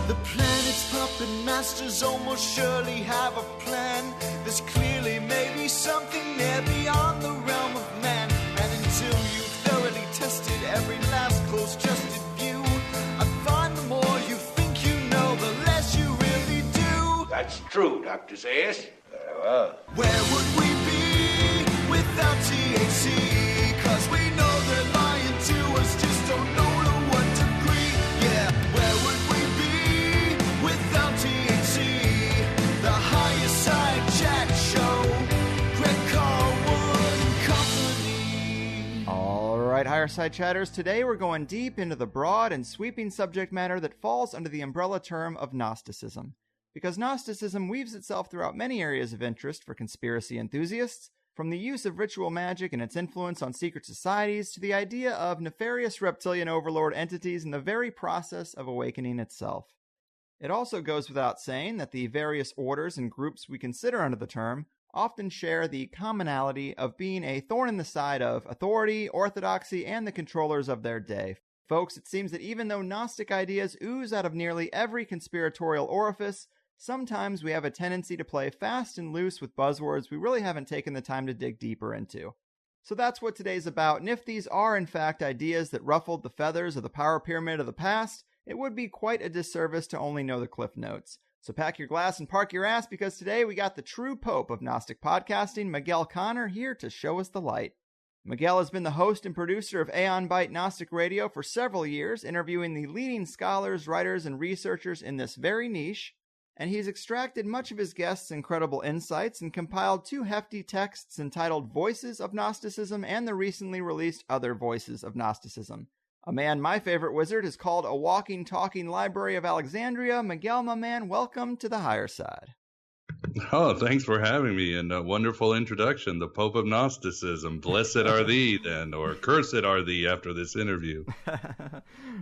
The planet's puppet masters almost surely have a plan. There's clearly maybe something there beyond the realm of man. And until you've thoroughly tested every last close-trusted view, I find the more you think you know, the less you really do. That's true, Dr. Zayas. Very well. Where would we be without THC? 'Cause we know they're lying to us, just don't know to what degree. Yeah, where would we be without THC? The Higherside Chat Show, Greg Carlwood and Company. All right, Higherside Chatters, today we're going deep into the broad and sweeping subject matter that falls under the umbrella term of Gnosticism. Because Gnosticism weaves itself throughout many areas of interest for conspiracy enthusiasts, from the use of ritual magic and its influence on secret societies to the idea of nefarious reptilian overlord entities in the very process of awakening itself. It also goes without saying that the various orders and groups we consider under the term often share the commonality of being a thorn in the side of authority, orthodoxy, and the controllers of their day. Folks, it seems that even though Gnostic ideas ooze out of nearly every conspiratorial orifice, sometimes we have a tendency to play fast and loose with buzzwords we really haven't taken the time to dig deeper into. So that's what today's about, and if these are in fact ideas that ruffled the feathers of the power pyramid of the past, it would be quite a disservice to only know the cliff notes. So pack your glass and park your ass, because today we got the true pope of Gnostic podcasting, Miguel Conner, here to show us the light. Miguel has been the host and producer of AeonByte Gnostic Radio for several years, interviewing the leading scholars, writers, and researchers in this very niche, and he's extracted much of his guests' incredible insights and compiled two hefty texts entitled Voices of Gnosticism and the recently released Other Voices of Gnosticism. A man my favorite wizard has called a walking, talking Library of Alexandria. Miguel, my man, welcome to the higher side. Oh, thanks for having me, and a wonderful introduction. The Pope of Gnosticism. Blessed are thee, then, or cursed are thee after this interview.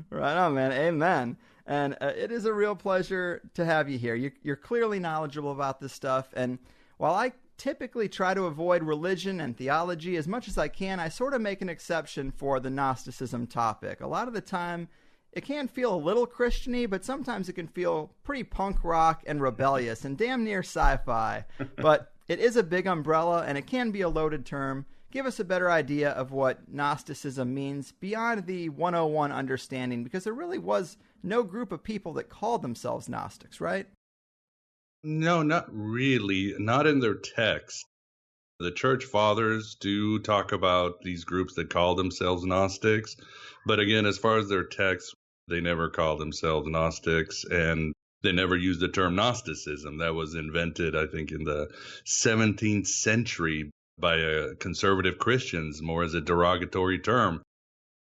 Right on, man. Amen. And it is a real pleasure to have you here. You're clearly knowledgeable about this stuff. And while I typically try to avoid religion and theology as much as I can, I sort of make an exception for the Gnosticism topic. A lot of the time, it can feel a little Christian-y, but sometimes it can feel pretty punk rock and rebellious and damn near sci-fi. But it is a big umbrella, and it can be a loaded term. Give us a better idea of what Gnosticism means beyond the 101 understanding, because there really was no group of people that called themselves Gnostics, right? No, not really. Not in their text. The church fathers do talk about these groups that call themselves Gnostics. But again, as far as their texts, they never call themselves Gnostics, and they never used the term Gnosticism. That was invented, I think, in the 17th century by conservative Christians, more as a derogatory term.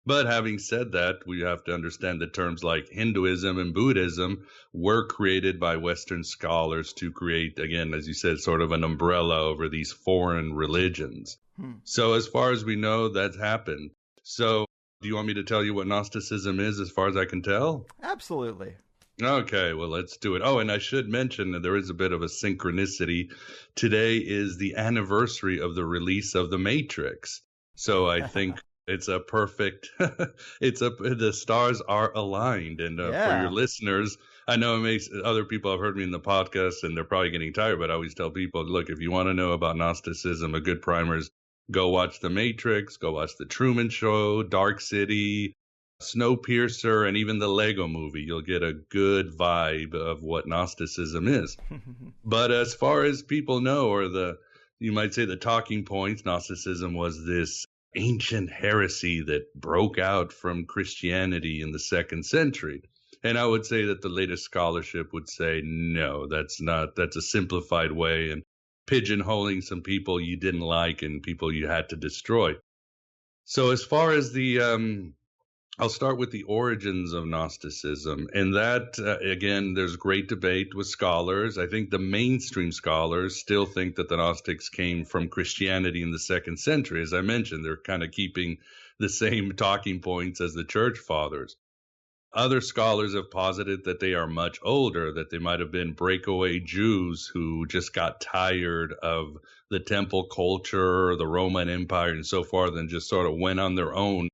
But having said that, we have to understand that terms like Hinduism and Buddhism were created by Western scholars to create, again, as you said, sort of an umbrella over these foreign religions. So as far as we know, that's happened. So do you want me to tell you what Gnosticism is as far as I can tell? Absolutely. Okay, well, let's do it. Oh, and I should mention that there is a bit of a synchronicity. Today is the anniversary of the release of The Matrix. So I think it's a perfect, the stars are aligned. And for your listeners, I know it makes other people have heard me in the podcast and they're probably getting tired, but I always tell people, look, if you want to know about Gnosticism, a good primer is go watch The Matrix, go watch The Truman Show, Dark City, Snowpiercer, and even the Lego movie. You'll get a good vibe of what Gnosticism is. But as far as people know, or you might say the talking points, Gnosticism was this ancient heresy that broke out from Christianity in the 2nd century. And I would say that the latest scholarship would say, no, that's a simplified way and pigeonholing some people you didn't like and people you had to destroy. So as far as I'll start with the origins of Gnosticism. And that, again, there's great debate with scholars. I think the mainstream scholars still think that the Gnostics came from Christianity in the 2nd century. As I mentioned, they're kind of keeping the same talking points as the church fathers. Other scholars have posited that they are much older, that they might have been breakaway Jews who just got tired of the temple culture, the Roman Empire, and so forth, and just sort of went on their own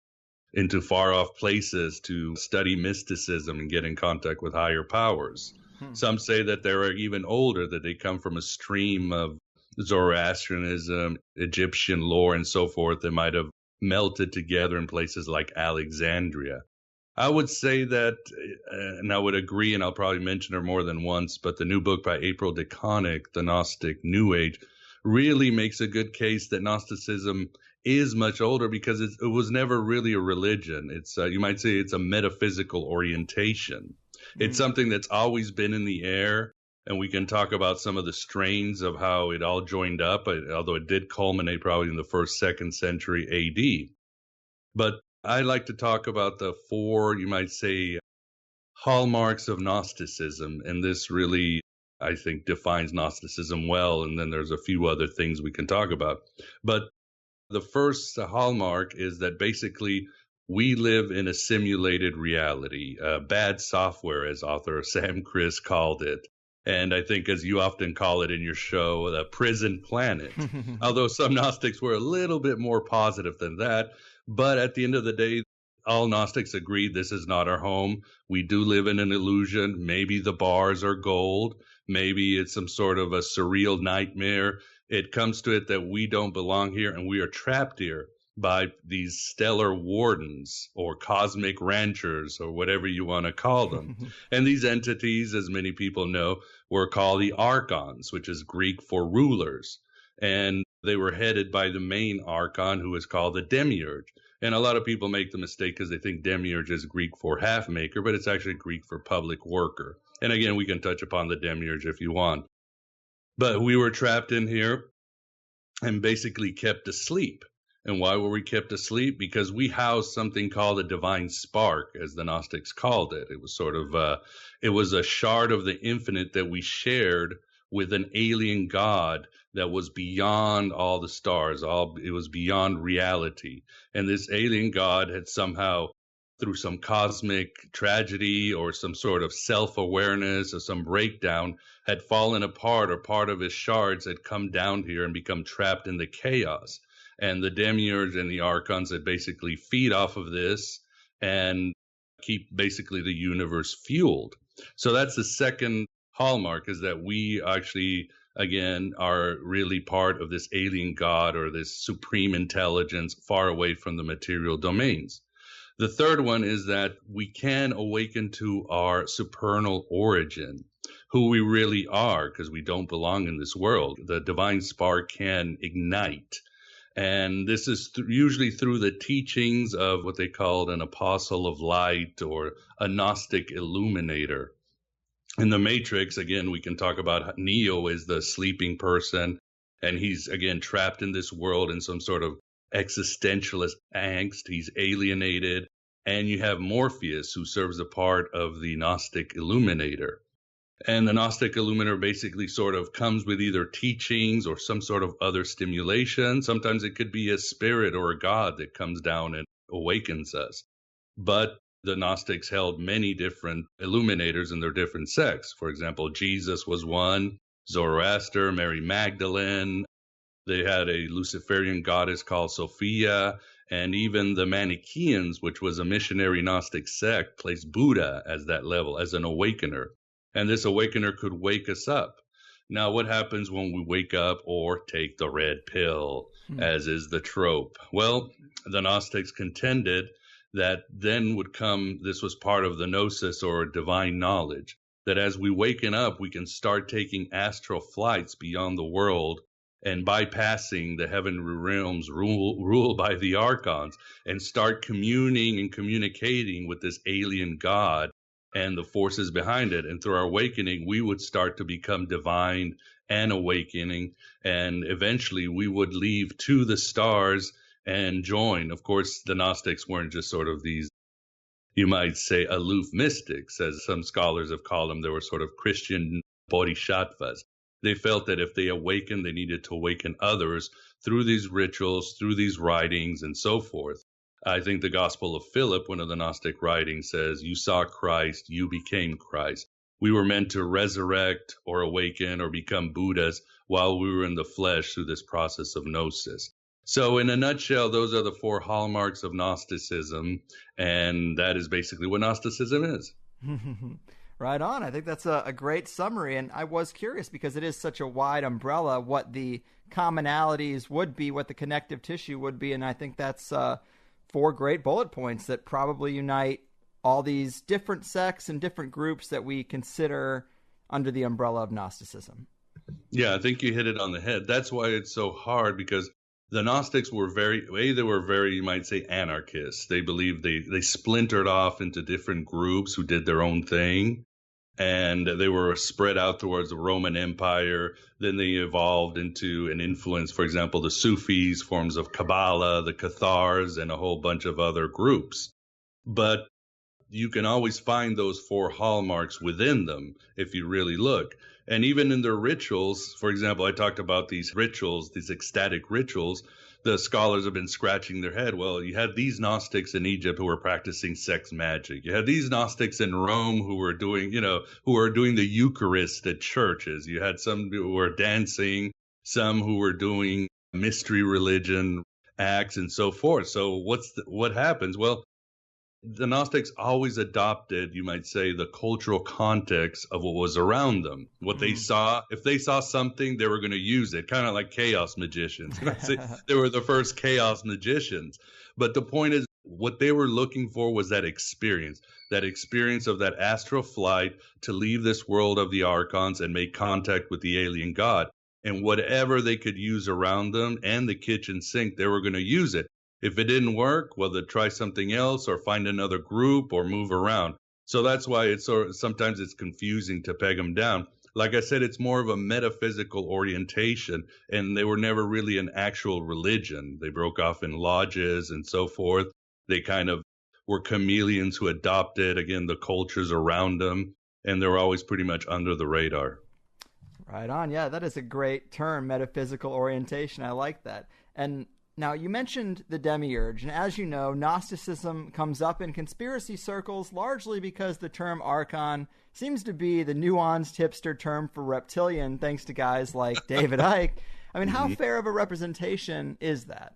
into far off places to study mysticism and get in contact with higher powers. Some say that they're even older, that they come from a stream of Zoroastrianism, Egyptian lore, and so forth that might have melted together in places like Alexandria. I would say that, and I would agree, and I'll probably mention her more than once, but the new book by April DeConnick, The Gnostic New Age, really makes a good case that Gnosticism is much older because it was never really a religion. It's you might say it's a metaphysical orientation. It's something that's always been in the air, and we can talk about some of the strains of how it all joined up, although it did culminate probably in the 1st, 2nd century AD. But I like to talk about the 4, you might say, hallmarks of Gnosticism, and this really, I think, defines Gnosticism well, and then there's a few other things we can talk about. But the first hallmark is that basically we live in a simulated reality, bad software, as author Sam Criss called it. And I think, as you often call it in your show, the prison planet. Although some Gnostics were a little bit more positive than that. But at the end of the day, all Gnostics agree this is not our home. We do live in an illusion. Maybe the bars are gold. Maybe it's some sort of a surreal nightmare. It comes to it that we don't belong here and we are trapped here by these stellar wardens or cosmic ranchers or whatever you want to call them. And these entities, as many people know, were called the Archons, which is Greek for rulers. And they were headed by the main Archon, who is called the Demiurge. And a lot of people make the mistake because they think Demiurge is Greek for half maker, but it's actually Greek for public worker. And again, we can touch upon the Demiurge if you want. But we were trapped in here and basically kept asleep. And why were we kept asleep? Because we housed something called a divine spark, as the Gnostics called it. It was sort of, it was a shard of the infinite that we shared with an alien god that was beyond all the stars. It was beyond reality. And this alien god had somehow, through some cosmic tragedy or some sort of self-awareness or some breakdown, had fallen apart, or part of his shards had come down here and become trapped in the chaos. And the Demiurge and the Archons that basically feed off of this and keep basically the universe fueled. So that's the second hallmark, is that we actually, again, are really part of this alien god or this supreme intelligence far away from the material domains. The third one is that we can awaken to our supernal origin, who we really are, because we don't belong in this world. The divine spark can ignite. And this is usually through the teachings of what they called an apostle of light or a Gnostic illuminator. In the Matrix, again, we can talk about Neo as the sleeping person, and he's, again, trapped in this world in some sort of existentialist angst. He's alienated. And you have Morpheus, who serves a part of the Gnostic illuminator. And the Gnostic illuminator basically sort of comes with either teachings or some sort of other stimulation. Sometimes it could be a spirit or a god that comes down and awakens us. But the Gnostics held many different illuminators in their different sects. For example, Jesus was one, Zoroaster, Mary Magdalene. They had a Luciferian goddess called Sophia. And even the Manichaeans, which was a missionary Gnostic sect, placed Buddha as that level, as an awakener. And this awakener could wake us up. Now, what happens when we wake up or take the red pill, as is the trope? Well, the Gnostics contended that then would come, this was part of the gnosis or divine knowledge, that as we waken up, we can start taking astral flights beyond the world and bypassing the heavenly realms ruled by the Archons and start communing and communicating with this alien god and the forces behind it. And through our awakening, we would start to become divine and awakening. And eventually we would leave to the stars and join. Of course, the Gnostics weren't just sort of these, you might say, aloof mystics, as some scholars have called them. They were sort of Christian bodhisattvas. They felt that if they awakened, they needed to awaken others through these rituals, through these writings, and so forth. I think the Gospel of Philip, one of the Gnostic writings, says, you saw Christ, you became Christ. We were meant to resurrect or awaken or become Buddhas while we were in the flesh through this process of gnosis. So in a nutshell, those are the 4 hallmarks of Gnosticism, and that is basically what Gnosticism is. Right on. I think that's a great summary, and I was curious because it is such a wide umbrella what the commonalities would be, what the connective tissue would be, and I think that's 4 great bullet points that probably unite all these different sects and different groups that we consider under the umbrella of Gnosticism. Yeah, I think you hit it on the head. That's why it's so hard, because the Gnostics were very, you might say, anarchists. They believed they splintered off into different groups who did their own thing, and they were spread out towards the Roman Empire. Then they evolved into an influence, for example, the Sufis, forms of Kabbalah, the Cathars, and a whole bunch of other groups. But you can always find those 4 hallmarks within them if you really look. And even in their rituals, for example, I talked about these rituals, these ecstatic rituals, the scholars have been scratching their head. Well, you had these Gnostics in Egypt who were practicing sex magic. You had these Gnostics in Rome who were doing, the Eucharist at churches. You had some who were dancing, some who were doing mystery religion acts and so forth. So what happens? Well, the Gnostics always adopted, you might say, the cultural context of what was around them. What they saw, if they saw something, they were going to use it, kind of like chaos magicians. They were the first chaos magicians. But the point is, what they were looking for was that experience of that astral flight to leave this world of the Archons and make contact with the alien god. And whatever they could use around them and the kitchen sink, they were going to use it. If it didn't work, well, they'd try something else or find another group or move around. So that's why sometimes it's confusing to peg them down. Like I said, it's more of a metaphysical orientation, and they were never really an actual religion. They broke off in lodges and so forth. They kind of were chameleons who adopted, again, the cultures around them, and they were always pretty much under the radar. Right on. Yeah, that is a great term, metaphysical orientation. I like that. And now, you mentioned the Demiurge, and as you know, Gnosticism comes up in conspiracy circles largely because the term Archon seems to be the nuanced hipster term for reptilian, thanks to guys like David Icke. I mean, how fair of a representation is that?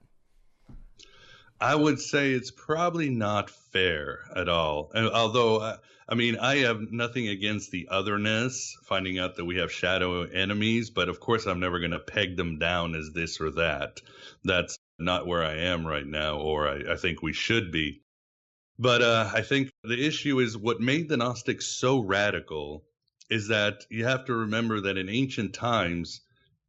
I would say it's probably not fair at all. Although, I have nothing against the otherness, finding out that we have shadow enemies, but of course I'm never going to peg them down as this or that. That's not where I am right now, or I think we should be. But I think the issue is what made the Gnostics so radical is that you have to remember that in ancient times,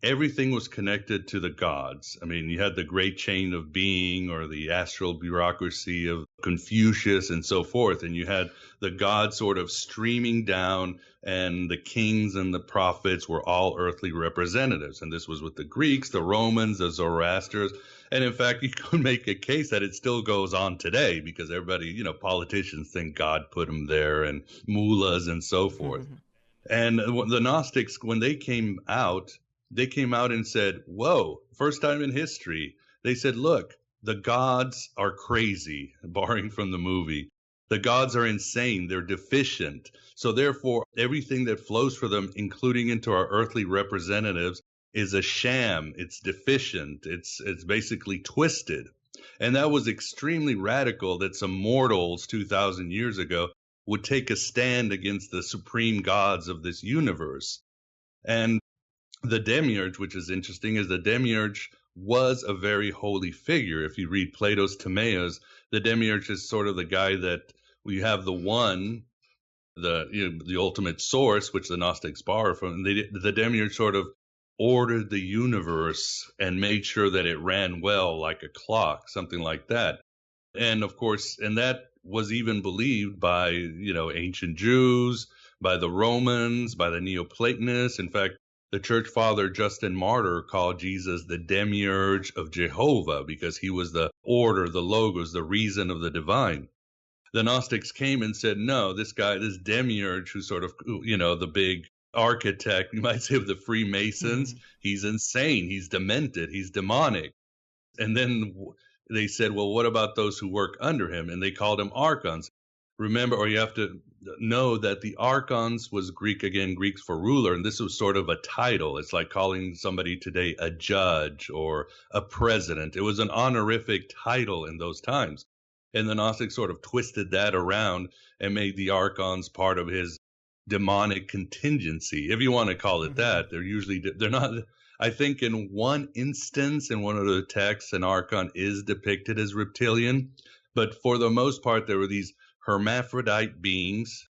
everything was connected to the gods. I mean, you had the great chain of being or the astral bureaucracy of Confucius and so forth. And you had the gods sort of streaming down, and the kings and the prophets were all earthly representatives. And this was with the Greeks, the Romans, the Zoroasters. And in fact, you could make a case that it still goes on today because everybody, politicians think God put them there, and mullahs and so forth. Mm-hmm. And the Gnostics, when they came out and said, whoa, first time in history, they said, look, the gods are crazy, borrowing from the movie. The gods are insane. They're deficient. So therefore, everything that flows for them, including into our earthly representatives, is a sham. It's deficient. It's basically twisted. And that was extremely radical that some mortals 2,000 years ago would take a stand against the supreme gods of this universe. And the Demiurge, which is interesting, is the Demiurge was a very holy figure. If you read Plato's Timaeus, the Demiurge is sort of the guy that we have the one, the ultimate source, which the Gnostics borrow from. The Demiurge sort of ordered the universe and made sure that it ran well, like a clock, something like that. And of course, and that was even believed by, ancient Jews, by the Romans, by the Neoplatonists. In fact, the church father Justin Martyr called Jesus the Demiurge of Jehovah because he was the order, the logos, the reason of the divine. The Gnostics came and said, no, this guy, this Demiurge, who's sort of, the big architect, you might say, of the Freemasons, he's insane, he's demented, he's demonic. And then they said, well, what about those who work under him? And they called him Archons. remember, or you have to know that the Archons was Greek, again, Greek for ruler, and this was sort of a title. It's like calling somebody today a judge or a president. It was an honorific title in those times. And the Gnostics sort of twisted that around and made the Archons part of his demonic contingency, if you want to call it that. They're not, I think in one instance, in one of the texts, an Archon is depicted as reptilian, but for the most part, there were these hermaphrodite beings,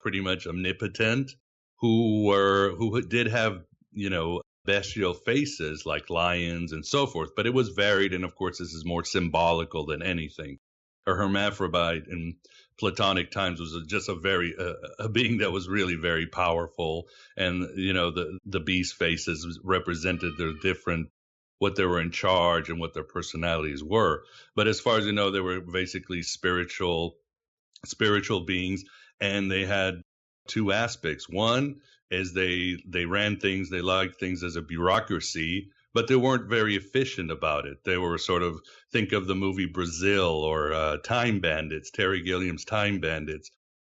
pretty much omnipotent, who did have, bestial faces like lions and so forth, but it was varied. And of course, this is more symbolical than anything. A hermaphrodite in Platonic times was just a being that was really very powerful. And, the beast faces represented their different, what they were in charge and what their personalities were. But as far as you know, they were basically spiritual beings, and they had two aspects. One is they ran things, they liked things as a bureaucracy, but they weren't very efficient about it. They were sort of, think of the movie Brazil or Time Bandits, Terry Gilliam's Time Bandits,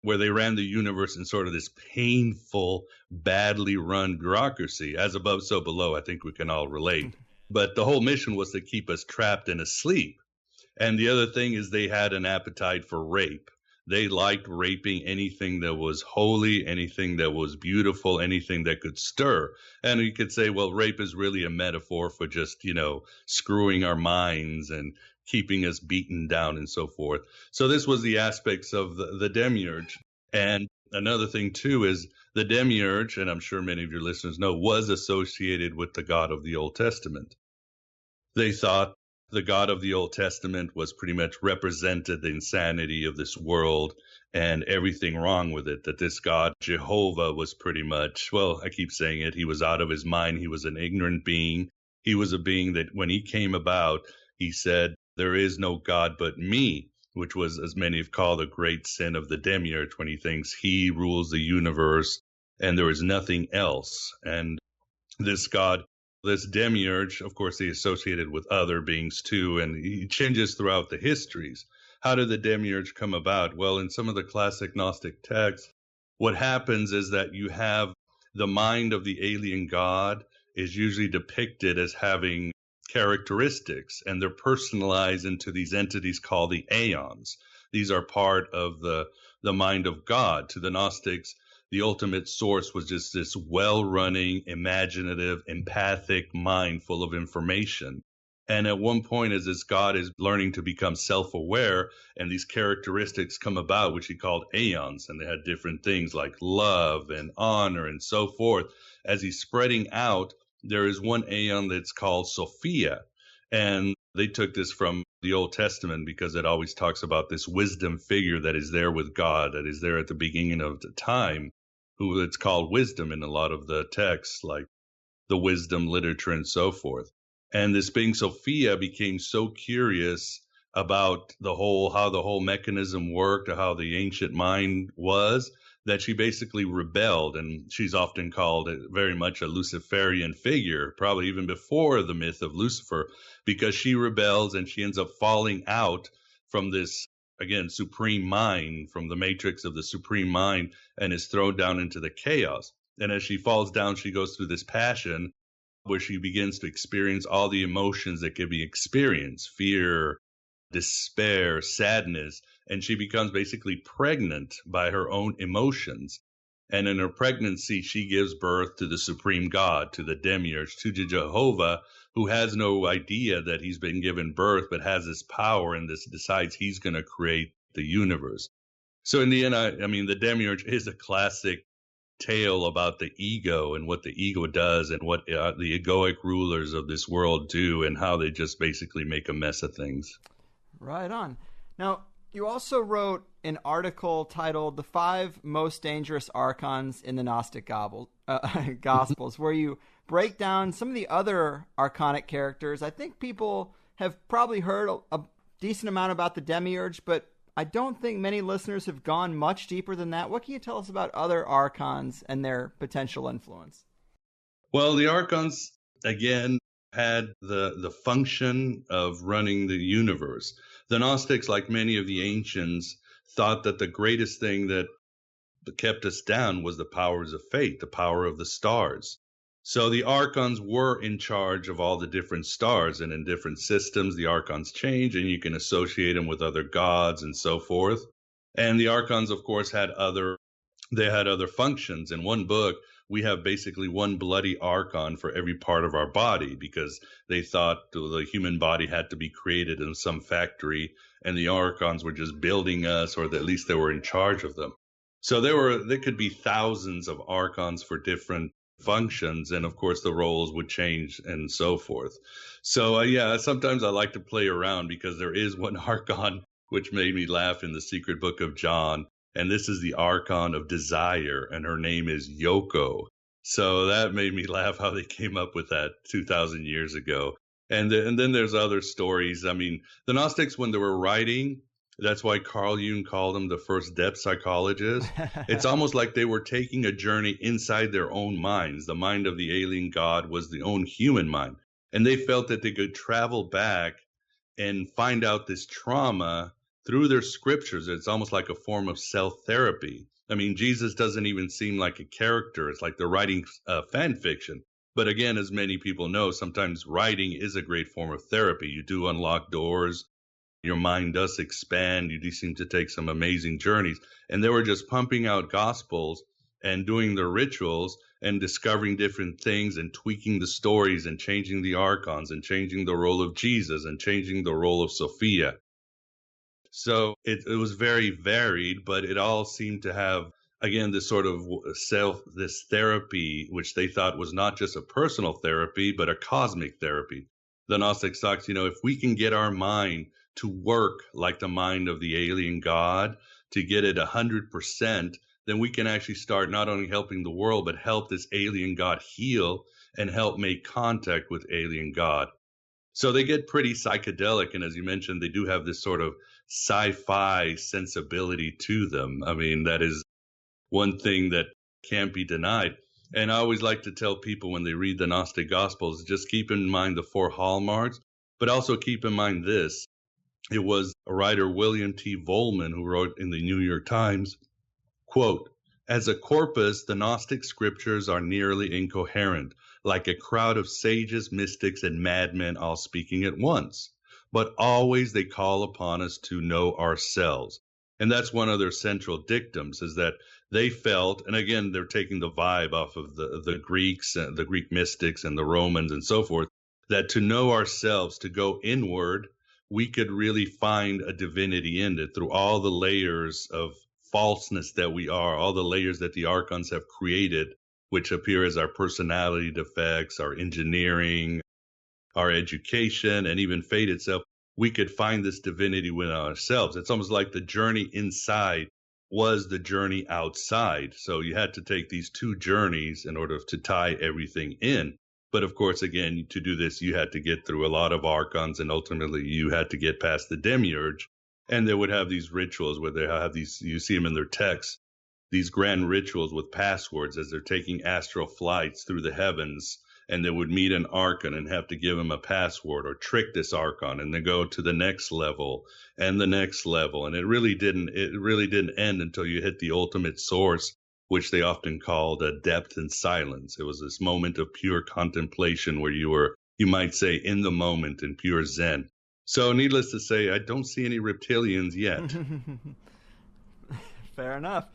where they ran the universe in sort of this painful, badly run bureaucracy. As above, so below, I think we can all relate. But the whole mission was to keep us trapped and asleep. And the other thing is they had an appetite for rape. They liked raping anything that was holy, anything that was beautiful, anything that could stir. And you could say, well, rape is really a metaphor for just, screwing our minds and keeping us beaten down and so forth. So this was the aspects of the Demiurge. And another thing, too, is the Demiurge, and I'm sure many of your listeners know, was associated with the God of the Old Testament. They thought the God of the Old Testament was pretty much represented the insanity of this world and everything wrong with it, that this God, Jehovah, was pretty much, well, I keep saying it, he was out of his mind. He was an ignorant being. He was a being that when he came about, he said, there is no God but me, which was, as many have called, the great sin of the Demiurge, when he thinks he rules the universe and there is nothing else. And this God, this Demiurge, of course, he associated with other beings too, and he changes throughout the histories. How did the Demiurge come about? Well, in some of the classic Gnostic texts, what happens is that you have the mind of the alien god is usually depicted as having characteristics, and they're personalized into these entities called the aeons. These are part of the mind of God. To the Gnostics, the ultimate source was just this well-running, imaginative, empathic mind full of information. And at one point, as this God is learning to become self-aware, and these characteristics come about, which he called aeons, and they had different things like love and honor and so forth. As he's spreading out, there is one aeon that's called Sophia. And they took this from the Old Testament because it always talks about this wisdom figure that is there with God, that is there at the beginning of the time, who it's called wisdom in a lot of the texts, like the wisdom literature and so forth. And this being Sophia became so curious about how the whole mechanism worked, or how the ancient mind was, that she basically rebelled. And she's often called very much a Luciferian figure, probably even before the myth of Lucifer, because she rebels and she ends up falling out from this, again, supreme mind, from the matrix of the supreme mind, and is thrown down into the chaos. And as she falls down, she goes through this passion where she begins to experience all the emotions that can be experienced: fear, despair, sadness, and she becomes basically pregnant by her own emotions. And in her pregnancy, she gives birth to the supreme God, to the Demiurge, to Jehovah, who has no idea that he's been given birth, but has this power and decides he's going to create the universe. So in the end, I mean, the Demiurge is a classic tale about the ego and what the ego does, and what the egoic rulers of this world do, and how they just basically make a mess of things. Right on. Now, you also wrote an article titled "The 5 Most Dangerous Archons in the Gnostic Gospels," where you break down some of the other archonic characters. I think people have probably heard a decent amount about the Demiurge, but I don't think many listeners have gone much deeper than that. What can you tell us about other archons and their potential influence? Well, the archons, again, had the function of running the universe. The Gnostics, like many of the ancients, thought that the greatest thing that kept us down was the powers of fate, the power of the stars. So the Archons were in charge of all the different stars, and in different systems, the Archons change, and you can associate them with other gods and so forth. And the Archons, of course, had other functions. In one book, we have basically one bloody Archon for every part of our body, because they thought the human body had to be created in some factory, and the Archons were just building us, or at least they were in charge of them. So there could be thousands of Archons for different functions, and of course the roles would change and so forth. So yeah, sometimes I like to play around, because there is one Archon which made me laugh in the Secret Book of John, and this is the Archon of Desire, and her name is Yoko. So that made me laugh how they came up with that 2,000 years ago. And then there's other stories. I mean, the Gnostics, when they were writing, that's why Carl Jung called them the first depth psychologists. It's almost like they were taking a journey inside their own minds. The mind of the alien god was the own human mind. And they felt that they could travel back and find out this trauma through their scriptures. It's almost like a form of self-therapy. I mean, Jesus doesn't even seem like a character. It's like they're writing fan fiction. But again, as many people know, sometimes writing is a great form of therapy. You do unlock doors. Your mind does expand. You do seem to take some amazing journeys. And they were just pumping out gospels and doing their rituals and discovering different things and tweaking the stories and changing the Archons and changing the role of Jesus and changing the role of Sophia. So it was very varied, but it all seemed to have, again, this sort of this therapy, which they thought was not just a personal therapy, but a cosmic therapy. The Gnostics thought, if we can get our mind to work like the mind of the alien god, to get it 100%, then we can actually start not only helping the world, but help this alien god heal and help make contact with alien god. So they get pretty psychedelic. And as you mentioned, they do have this sort of sci-fi sensibility to them. I mean, that is one thing that can't be denied. And I always like to tell people when they read the Gnostic Gospels, just keep in mind the 4 hallmarks, but also keep in mind this. It was a writer, William T. Volman, who wrote in the New York Times, quote, "As a corpus, the Gnostic scriptures are nearly incoherent, like a crowd of sages, mystics, and madmen all speaking at once. But always they call upon us to know ourselves." And that's one of their central dictums, is that they felt, and again, they're taking the vibe off of the Greeks, the Greek mystics and the Romans and so forth, that to know ourselves, to go inward, we could really find a divinity in it through all the layers of falseness that we are, all the layers that the Archons have created, which appear as our personality defects, our engineering, our education, and even fate itself. We could find this divinity within ourselves. It's almost like the journey inside was the journey outside. So you had to take these 2 journeys in order to tie everything in. But of course, again, to do this, you had to get through a lot of Archons, and ultimately you had to get past the Demiurge. And they would have these rituals where they have these, you see them in their texts, these grand rituals with passwords as they're taking astral flights through the heavens. And they would meet an Archon and have to give him a password or trick this Archon, and then go to the next level and the next level. And it really didn't end until you hit the ultimate source, which they often called a depth and silence. It was this moment of pure contemplation where you were, you might say, in the moment in pure Zen. So needless to say, I don't see any reptilians yet. Fair enough.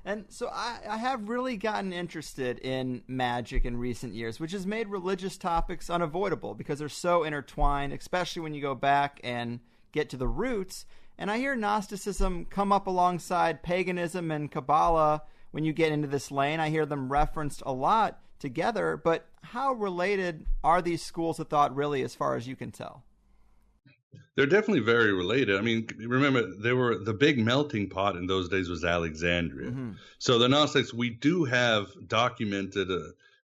And so I have really gotten interested in magic in recent years, which has made religious topics unavoidable because they're so intertwined, especially when you go back and get to the roots. And I hear Gnosticism come up alongside paganism and Kabbalah when you get into this lane. I hear them referenced a lot together, but how related are these schools of thought really, as far as you can tell? They're definitely very related. I mean, remember, the big melting pot in those days was Alexandria. Mm-hmm. So the Gnostics, we do have documented,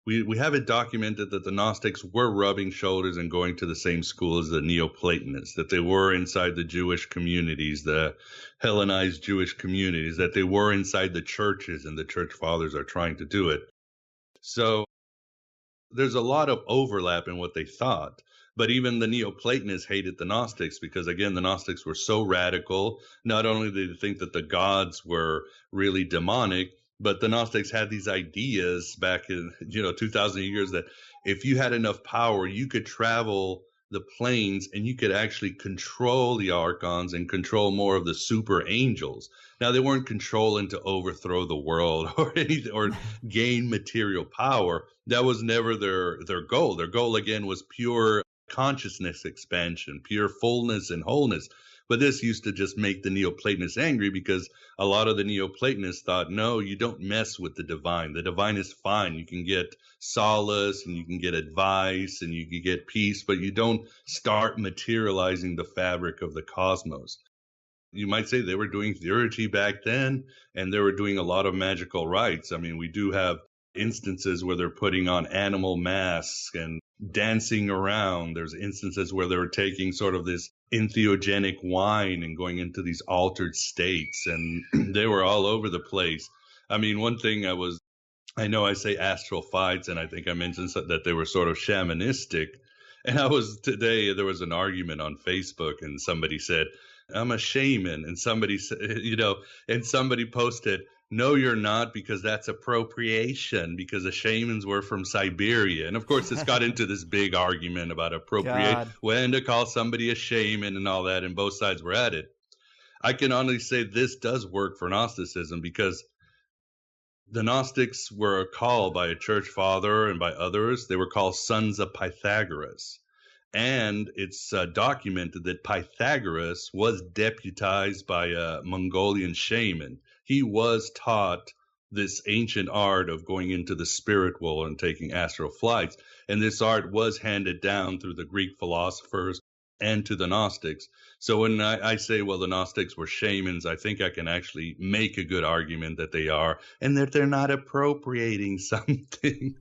we have it documented that the Gnostics were rubbing shoulders and going to the same school as the Neoplatonists, that they were inside the Jewish communities, the Hellenized Jewish communities, that they were inside the churches, and the church fathers are trying to do it. So there's a lot of overlap in what they thought. But even the Neoplatonists hated the Gnostics because, again, the Gnostics were so radical. Not only did they think that the gods were really demonic, but the Gnostics had these ideas back in, 2,000 years that if you had enough power, you could travel the planes and you could actually control the archons and control more of the super angels. Now, they weren't controlling to overthrow the world or anything or gain material power. That was never their goal. Their goal, again, was pure consciousness expansion, pure fullness and wholeness. But this used to just make the Neoplatonists angry because a lot of the Neoplatonists thought, no, you don't mess with the divine. The divine is fine. You can get solace and you can get advice and you can get peace, but you don't start materializing the fabric of the cosmos. You might say they were doing theurgy back then, and they were doing a lot of magical rites. I mean, we do have instances where they're putting on animal masks and dancing around. There's instances where they were taking sort of this entheogenic wine and going into these altered states, and they were all over the place. I mean, one thing I know I say astral fights, and I think I mentioned that they were sort of shamanistic. And today there was an argument on Facebook, and somebody said, I'm a shaman. And somebody said, and somebody posted, no, you're not, because that's appropriation, because the shamans were from Siberia. And of course, it's got into this big argument about appropriate, when to call somebody a shaman and all that, and both sides were at it. I can honestly say this does work for Gnosticism, because the Gnostics were called by a church father and by others, they were called sons of Pythagoras. And it's documented that Pythagoras was deputized by a Mongolian shaman. He was taught this ancient art of going into the spirit world and taking astral flights. And this art was handed down through the Greek philosophers and to the Gnostics. So when I say, well, the Gnostics were shamans, I think I can actually make a good argument that they are, and that they're not appropriating something.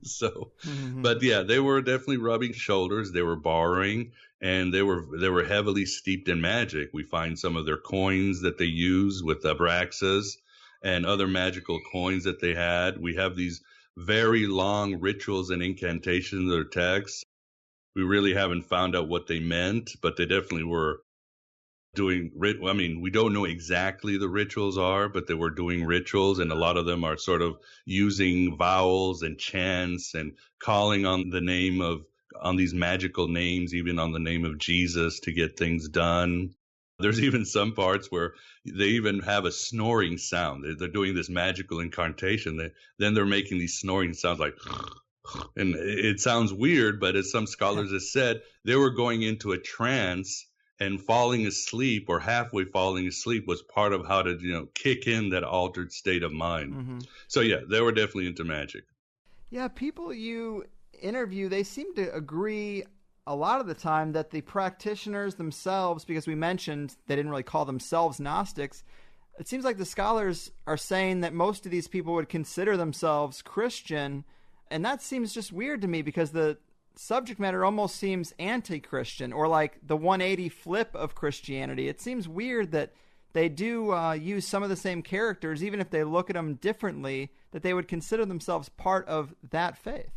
But yeah, they were definitely rubbing shoulders. They were borrowing, and they were heavily steeped in magic. We find some of their coins that they use with Abraxas and other magical coins that they had. We have these very long rituals and incantations or texts. We really haven't found out what they meant, but they definitely were doing, we don't know exactly the rituals are, but they were doing rituals, and a lot of them are sort of using vowels and chants and calling on these magical names, even on the name of Jesus, to get things done. There's even some parts where they even have a snoring sound. They're doing this magical incantation. Then they're making these snoring sounds like, and it sounds weird, but as some scholars have said, they were going into a trance, and falling asleep or halfway falling asleep was part of how to, kick in that altered state of mind. Mm-hmm. So yeah, they were definitely into magic. Yeah, people you interview, they seem to agree a lot of the time that the practitioners themselves, because we mentioned they didn't really call themselves Gnostics, it seems like the scholars are saying that most of these people would consider themselves Christian, and that seems just weird to me because the subject matter almost seems anti-Christian, or like the 180 flip of Christianity. It seems weird that they do use some of the same characters, even if they look at them differently, that they would consider themselves part of that faith.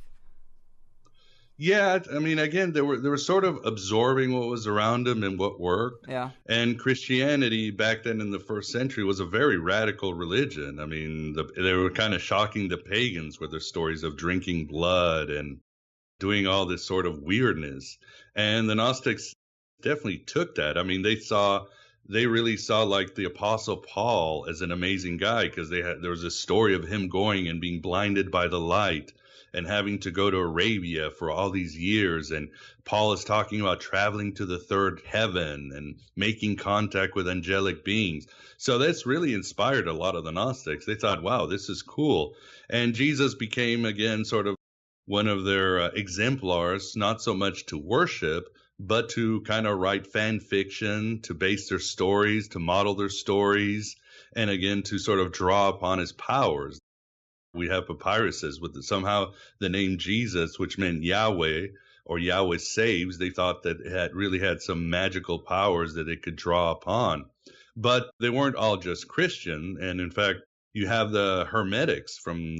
Yeah, I mean, again, they were sort of absorbing what was around them and what worked. Yeah. And Christianity back then in the first century was a very radical religion. I mean, they were kind of shocking the pagans with their stories of drinking blood and doing all this sort of weirdness. And the Gnostics definitely took that. I mean, they really saw like the Apostle Paul as an amazing guy, because there was a story of him going and being blinded by the light and having to go to Arabia for all these years. And Paul is talking about traveling to the third heaven and making contact with angelic beings. So that's really inspired a lot of the Gnostics. They thought, wow, this is cool. And Jesus became, again, sort of one of their exemplars, not so much to worship, but to kind of write fan fiction, to base their stories, to model their stories, and again, to sort of draw upon his powers. We have papyruses with somehow the name Jesus, which meant Yahweh or Yahweh saves. They thought that it really had some magical powers that it could draw upon. But they weren't all just Christian. And in fact, You have the Hermetics from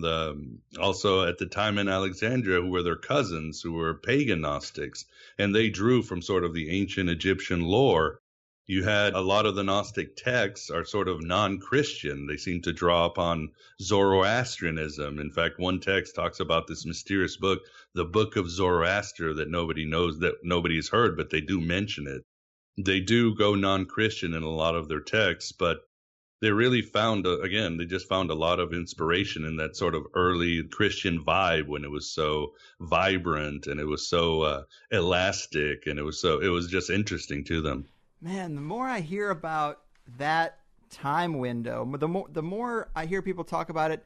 also at the time in Alexandria, who were their cousins, who were pagan Gnostics, and they drew from sort of the ancient Egyptian lore. You had a lot of the Gnostic texts are sort of non-Christian. They seem to draw upon Zoroastrianism. In fact, one text talks about this mysterious book, the Book of Zoroaster, that nobody knows, that nobody's heard, but they do mention it. They do go non-Christian in a lot of their texts, but they really found, they just found a lot of inspiration in that sort of early Christian vibe when it was so vibrant and it was so elastic, and it was just interesting to them. Man, the more I hear about that time window, the more I hear people talk about it,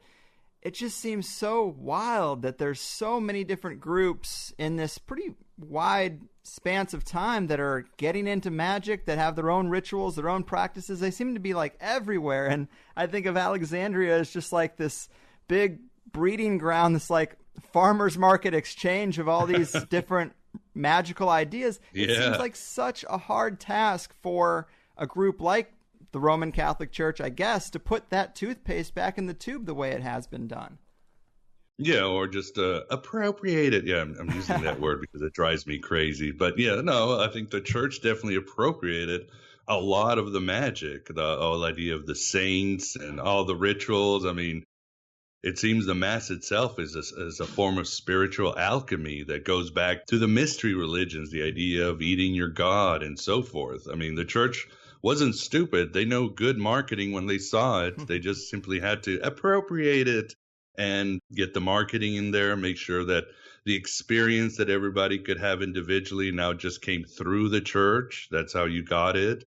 it just seems so wild that there's so many different groups in this pretty wide span of time that are getting into magic, that have their own rituals, their own practices. They seem to be like everywhere. And I think of Alexandria as just like this big breeding ground, this like farmer's market exchange of all these different magical ideas. It seems like such a hard task for a group like the Roman Catholic Church, I guess, to put that toothpaste back in the tube the way it has been done. Yeah, or just appropriate it. Yeah, I'm using that word because it drives me crazy. But yeah, no, I think the church definitely appropriated a lot of the magic, the whole idea of the saints and all the rituals. I mean, it seems the Mass itself is a form of spiritual alchemy that goes back to the mystery religions, the idea of eating your God and so forth. I mean, the church wasn't stupid. They know good marketing when they saw it. They just simply had to appropriate it and get the marketing in there, make sure that the experience that everybody could have individually now just came through the church. That's how you got it.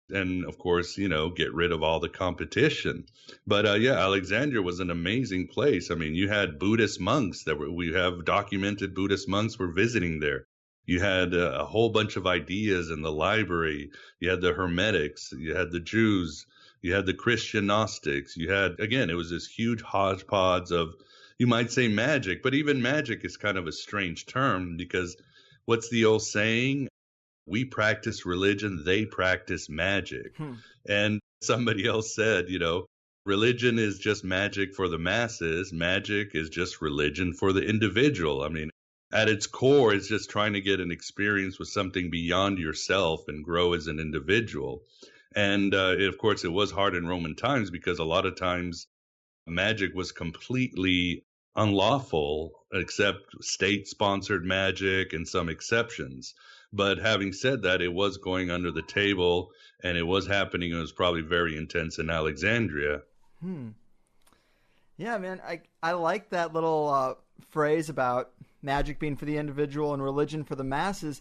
And of course, get rid of all the competition. But Alexandria was an amazing place. I mean, you had Buddhist monks we have documented Buddhist monks were visiting there. You had a whole bunch of ideas in the library. You had the Hermetics, you had the Jews, you had the Christian Gnostics. You had, again, it was this huge hodgepodge of, you might say magic, but even magic is kind of a strange term because what's the old saying? We practice religion, they practice magic. And somebody else said, religion is just magic for the masses. Magic is just religion for the individual. I mean, at its core, it's just trying to get an experience with something beyond yourself and grow as an individual. And of course, it was hard in Roman times because a lot of times magic was completely unlawful, except state-sponsored magic and some exceptions. But having said that, it was going under the table and it was happening. It was probably very intense in Alexandria. Yeah, man, I like that little phrase about magic being for the individual and religion for the masses.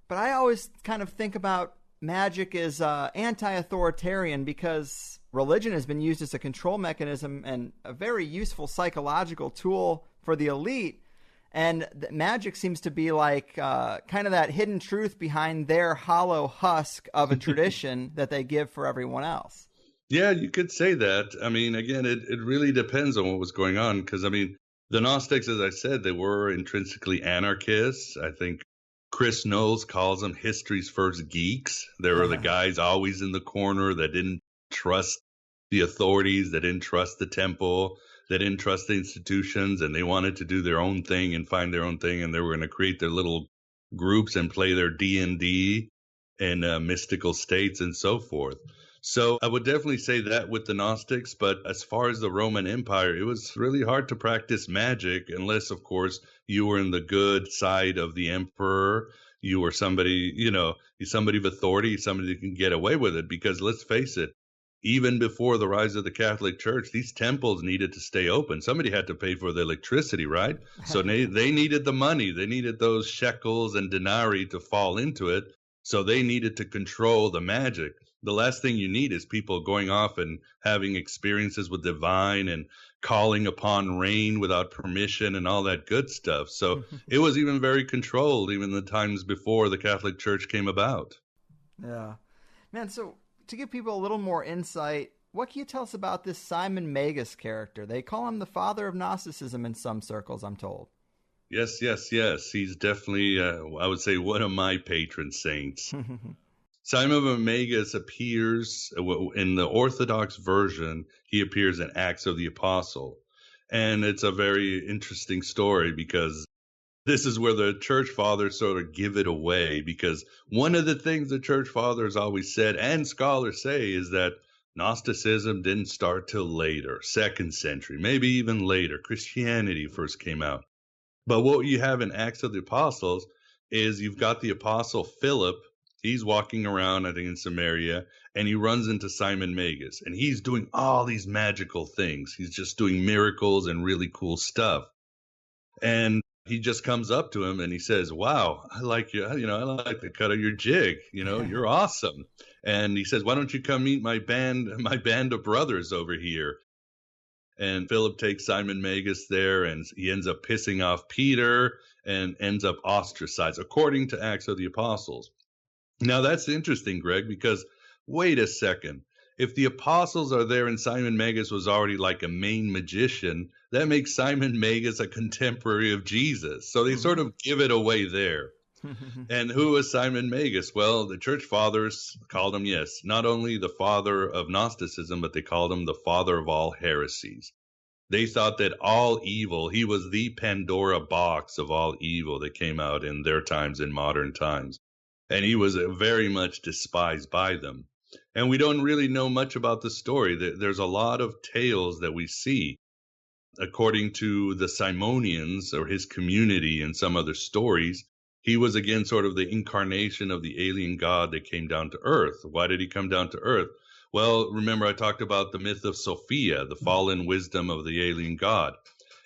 But I always kind of think about magic as anti-authoritarian because religion has been used as a control mechanism and a very useful psychological tool for the elite. And magic seems to be like kind of that hidden truth behind their hollow husk of a tradition that they give for everyone else. Yeah, you could say that. I mean, again, it really depends on what was going on because, I mean, the Gnostics, as I said, they were intrinsically anarchists. I think Chris Knowles calls them history's first geeks. They were the guys always in the corner that didn't trust the authorities, that didn't trust the temple, that didn't trust the institutions, and they wanted to do their own thing and find their own thing, and they were going to create their little groups and play their D&D and mystical states and so forth. So I would definitely say that with the Gnostics, but as far as the Roman Empire, it was really hard to practice magic unless, of course, you were in the good side of the emperor. You were somebody, somebody of authority, somebody that can get away with it. Because let's face it, even before the rise of the Catholic Church, these temples needed to stay open. Somebody had to pay for the electricity, right? So they needed the money. They needed those shekels and denarii to fall into it. So they needed to control the magic. The last thing you need is people going off and having experiences with divine and calling upon rain without permission and all that good stuff. So it was even very controlled, even the times before the Catholic Church came about. Yeah. Man, so to give people a little more insight, what can you tell us about this Simon Magus character? They call him the father of Gnosticism in some circles, I'm told. Yes. He's definitely, I would say, one of my patron saints. Simon of Magus appears in the Orthodox version. He appears in Acts of the Apostle. And it's a very interesting story because this is where the church fathers sort of give it away, because one of the things the church fathers always said, and scholars say, is that Gnosticism didn't start till later, 2nd century, maybe even later. Christianity first came out. But what you have in Acts of the Apostles is you've got the Apostle Philip. He's walking around, I think, in Samaria, and he runs into Simon Magus, and he's doing all these magical things. He's just doing miracles and really cool stuff. And he just comes up to him and he says, wow, I like you. I like the cut of your jig. You're awesome. And he says, why don't you come meet my band of brothers over here? And Philip takes Simon Magus there, and he ends up pissing off Peter and ends up ostracized, according to Acts of the Apostles. Now, that's interesting, Greg, because wait a second. If the apostles are there and Simon Magus was already like a main magician, that makes Simon Magus a contemporary of Jesus. So they sort of give it away there. And who was Simon Magus? Well, the church fathers called him, yes, not only the father of Gnosticism, but they called him the father of all heresies. They thought that all evil, he was the Pandora box of all evil that came out in their times, in modern times. And he was very much despised by them. And we don't really know much about the story. There's a lot of tales that we see. According to the Simonians, or his community, and some other stories, he was again sort of the incarnation of the alien god that came down to Earth. Why did he come down to Earth? Well, remember I talked about the myth of Sophia, the fallen wisdom of the alien god.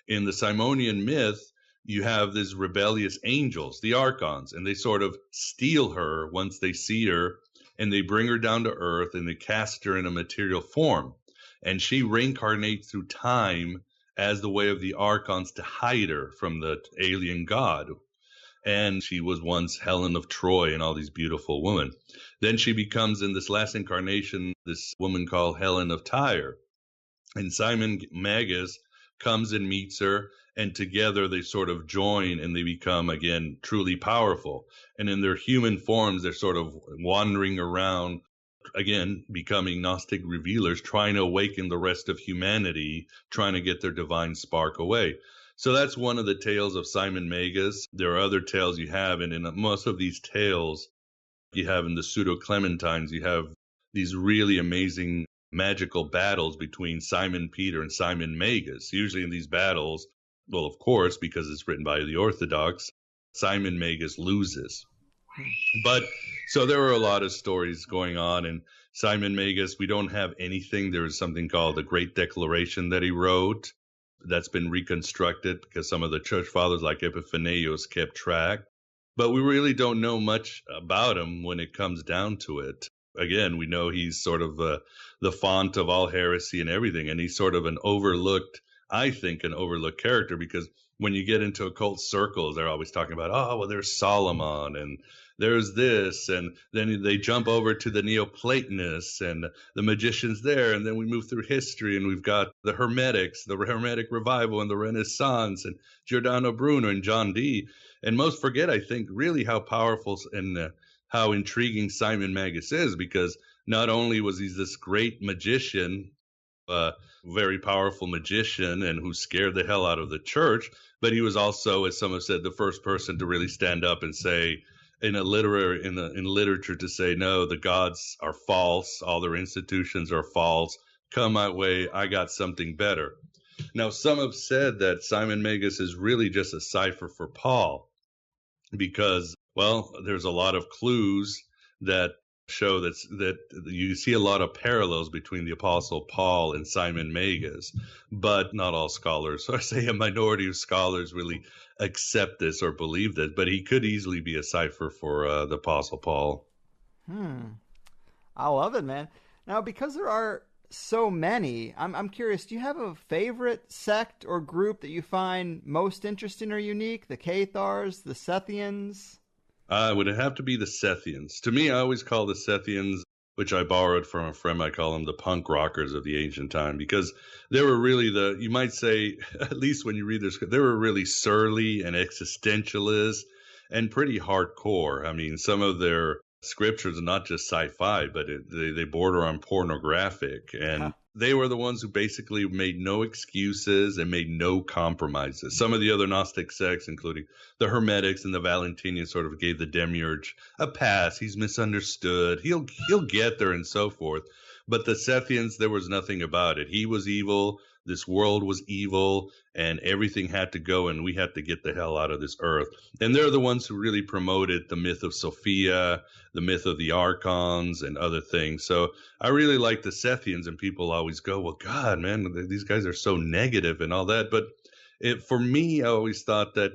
In the Simonian myth, you have these rebellious angels, the Archons, and they sort of steal her once they see her, and they bring her down to Earth, and they cast her in a material form. And she reincarnates through time as the way of the Archons to hide her from the alien god. And she was once Helen of Troy and all these beautiful women. Then she becomes, in this last incarnation, this woman called Helen of Tyre. And Simon Magus comes and meets her, and together they sort of join and they become, again, truly powerful. And in their human forms, they're sort of wandering around, again, becoming Gnostic revealers, trying to awaken the rest of humanity, trying to get their divine spark away. So that's one of the tales of Simon Magus. There are other tales you have, and in most of these tales you have in the Pseudo-Clementines, you have these really amazing magical battles between Simon Peter and Simon Magus. Usually in these battles, well, of course, because it's written by the Orthodox, Simon Magus loses. But so there were a lot of stories going on, and Simon Magus, we don't have anything. There is something called the Great Declaration that he wrote that's been reconstructed because some of the church fathers like Epiphanius kept track. But we really don't know much about him when it comes down to it. Again, we know he's sort of the font of all heresy and everything, and he's sort of an overlooked character, because when you get into occult circles, they're always talking about, oh, well, there's Solomon and there's this, and then they jump over to the Neoplatonists and the magicians there, and then we move through history, and we've got the Hermetics, the Hermetic Revival and the Renaissance, and Giordano Bruno and John Dee, and most forget, I think, really how powerful and how intriguing Simon Magus is, because not only was he this great magician, very powerful magician, and who scared the hell out of the church, but he was also, as some have said, the first person to really stand up and say, in literature, to say, no, the gods are false, all their institutions are false, come my way, I got something better. Now, some have said that Simon Magus is really just a cipher for Paul, because, well, there's a lot of clues that show that you see a lot of parallels between the Apostle Paul and Simon Magus, but not all scholars, so I say a minority of scholars really accept this or believe this, but he could easily be a cipher for the Apostle Paul. I love it, man. Now, because there are so many, I'm curious, do you have a favorite sect or group that you find most interesting or unique? The Cathars, the Sethians? Would it have to be the Sethians? To me, I always call the Sethians, which I borrowed from a friend, I call them the punk rockers of the ancient time, because they were really you might say, at least when you read their script, they were really surly and existentialist and pretty hardcore. I mean, some of their scriptures are not just sci-fi, but they border on pornographic. And they were the ones who basically made no excuses and made no compromises. Some of the other Gnostic sects, including the Hermetics and the Valentinians, sort of gave the Demiurge a pass. He's misunderstood. He'll get there and so forth. But the Sethians, there was nothing about it. He was evil. This world was evil, and everything had to go, and we had to get the hell out of this earth. And they're the ones who really promoted the myth of Sophia, the myth of the Archons, and other things. So I really like the Sethians, and people always go, well, God, man, these guys are so negative and all that. But for me, I always thought that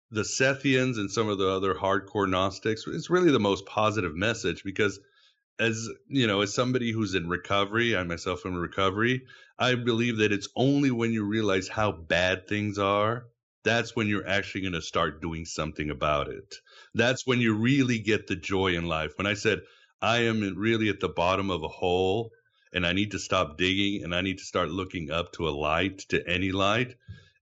the Sethians and some of the other hardcore Gnostics, it's really the most positive message, because as you know, as somebody who's in recovery, I myself am in recovery, I believe that it's only when you realize how bad things are, that's when you're actually going to start doing something about it. That's when you really get the joy in life. When I said, I am really at the bottom of a hole and I need to stop digging and I need to start looking up to a light, to any light.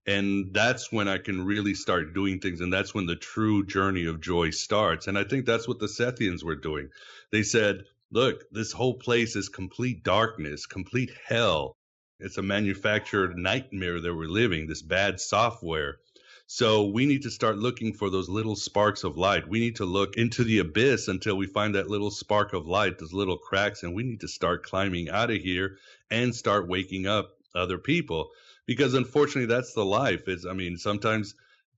And that's when I can really start doing things. And that's when the true journey of joy starts. And I think that's what the Sethians were doing. They said, look, this whole place is complete darkness, complete hell. It's a manufactured nightmare that we're living, this bad software. So we need to start looking for those little sparks of light. We need to look into the abyss until we find that little spark of light, those little cracks, and we need to start climbing out of here and start waking up other people. Because unfortunately, that's the life. Sometimes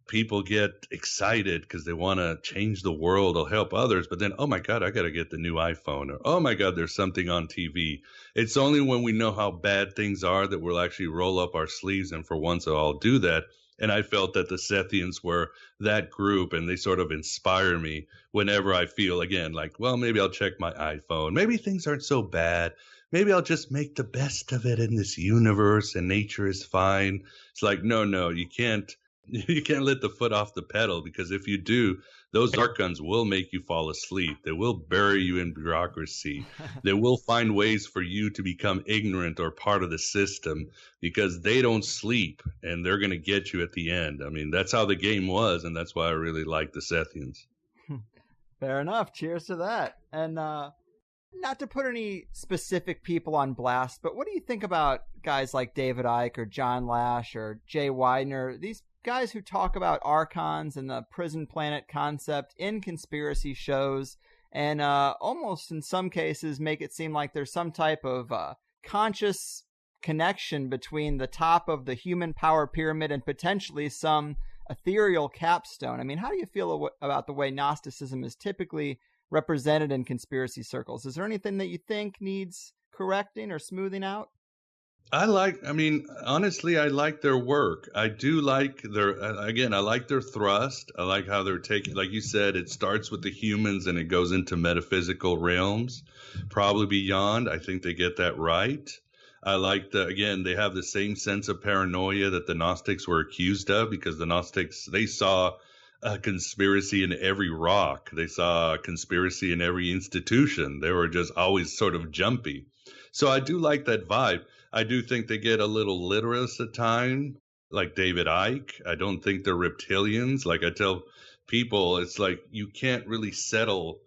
people get excited because they want to change the world or help others. But then, oh my God, I got to get the new iPhone. Or, oh my God, there's something on TV. It's only when we know how bad things are that we'll actually roll up our sleeves. And for once, I'll do that. And I felt that the Sethians were that group, and they sort of inspire me whenever I feel, again, like, well, maybe I'll check my iPhone. Maybe things aren't so bad. Maybe I'll just make the best of it in this universe and nature is fine. It's like, no, you can't let the foot off the pedal, because if you do, those Archons will make you fall asleep. They will bury you in bureaucracy. They will find ways for you to become ignorant or part of the system, because they don't sleep and they're going to get you at the end. I mean, that's how the game was, and that's why I really like the Sethians. Fair enough. Cheers to that. And not to put any specific people on blast, but what do you think about guys like David Icke or John Lash or Jay Widener, these guys who talk about Archons and the prison planet concept in conspiracy shows, and almost in some cases make it seem like there's some type of conscious connection between the top of the human power pyramid and potentially some ethereal capstone? I mean, how do you feel about the way Gnosticism is typically represented in conspiracy circles? Is there anything that you think needs correcting or smoothing out? Honestly, I like their work. I do like I like their thrust. I like how they're taking, like you said, it starts with the humans and it goes into metaphysical realms, probably beyond. I think they get that right. I like they have the same sense of paranoia that the Gnostics were accused of, because the Gnostics, they saw a conspiracy in every rock. They saw a conspiracy in every institution. They were just always sort of jumpy. So I do like that vibe. I do think they get a little literalist at times, like David Icke. I don't think they're reptilians. Like I tell people, it's like you can't really settle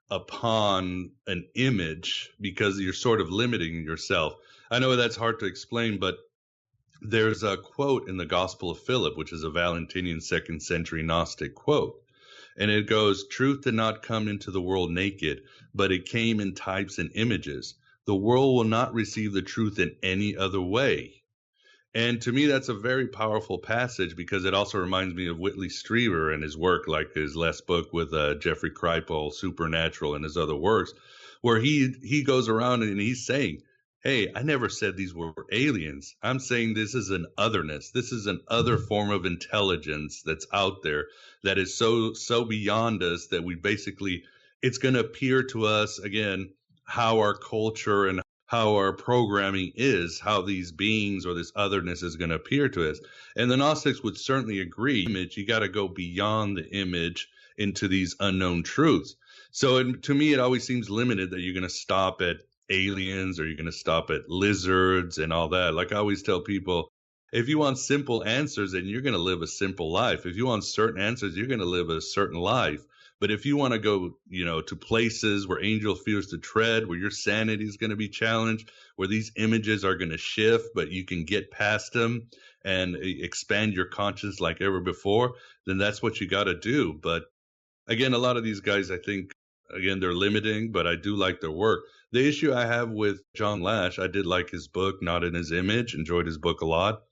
upon an image because you're sort of limiting yourself. I know that's hard to explain, but there's a quote in the Gospel of Philip, which is a Valentinian 2nd century Gnostic quote. And it goes, "Truth did not come into the world naked, but it came in types and images. The world will not receive the truth in any other way." And to me, that's a very powerful passage, because it also reminds me of Whitley Strieber and his work, like his last book with Jeffrey Kripal, Supernatural, and his other works, where he goes around and he's saying, hey, I never said these were aliens. I'm saying this is an otherness. This is an other form of intelligence that's out there that is so beyond us that we basically, it's going to appear to us, again, how our culture and how our programming is, how these beings or this otherness is going to appear to us. And the Gnostics would certainly agree, you got to go beyond the image into these unknown truths. So to me, it always seems limited that you're going to stop at aliens or you're going to stop at lizards and all that. Like I always tell people, if you want simple answers, then you're going to live a simple life. If you want certain answers, you're going to live a certain life. But if you want to go, to places where angel fears to tread, where your sanity is going to be challenged, where these images are going to shift, but you can get past them and expand your conscience like ever before, then that's what you got to do. But again, a lot of these guys, I think, again, they're limiting, but I do like their work. The issue I have with John Lash, I did like his book, Not in His Image, enjoyed his book a lot.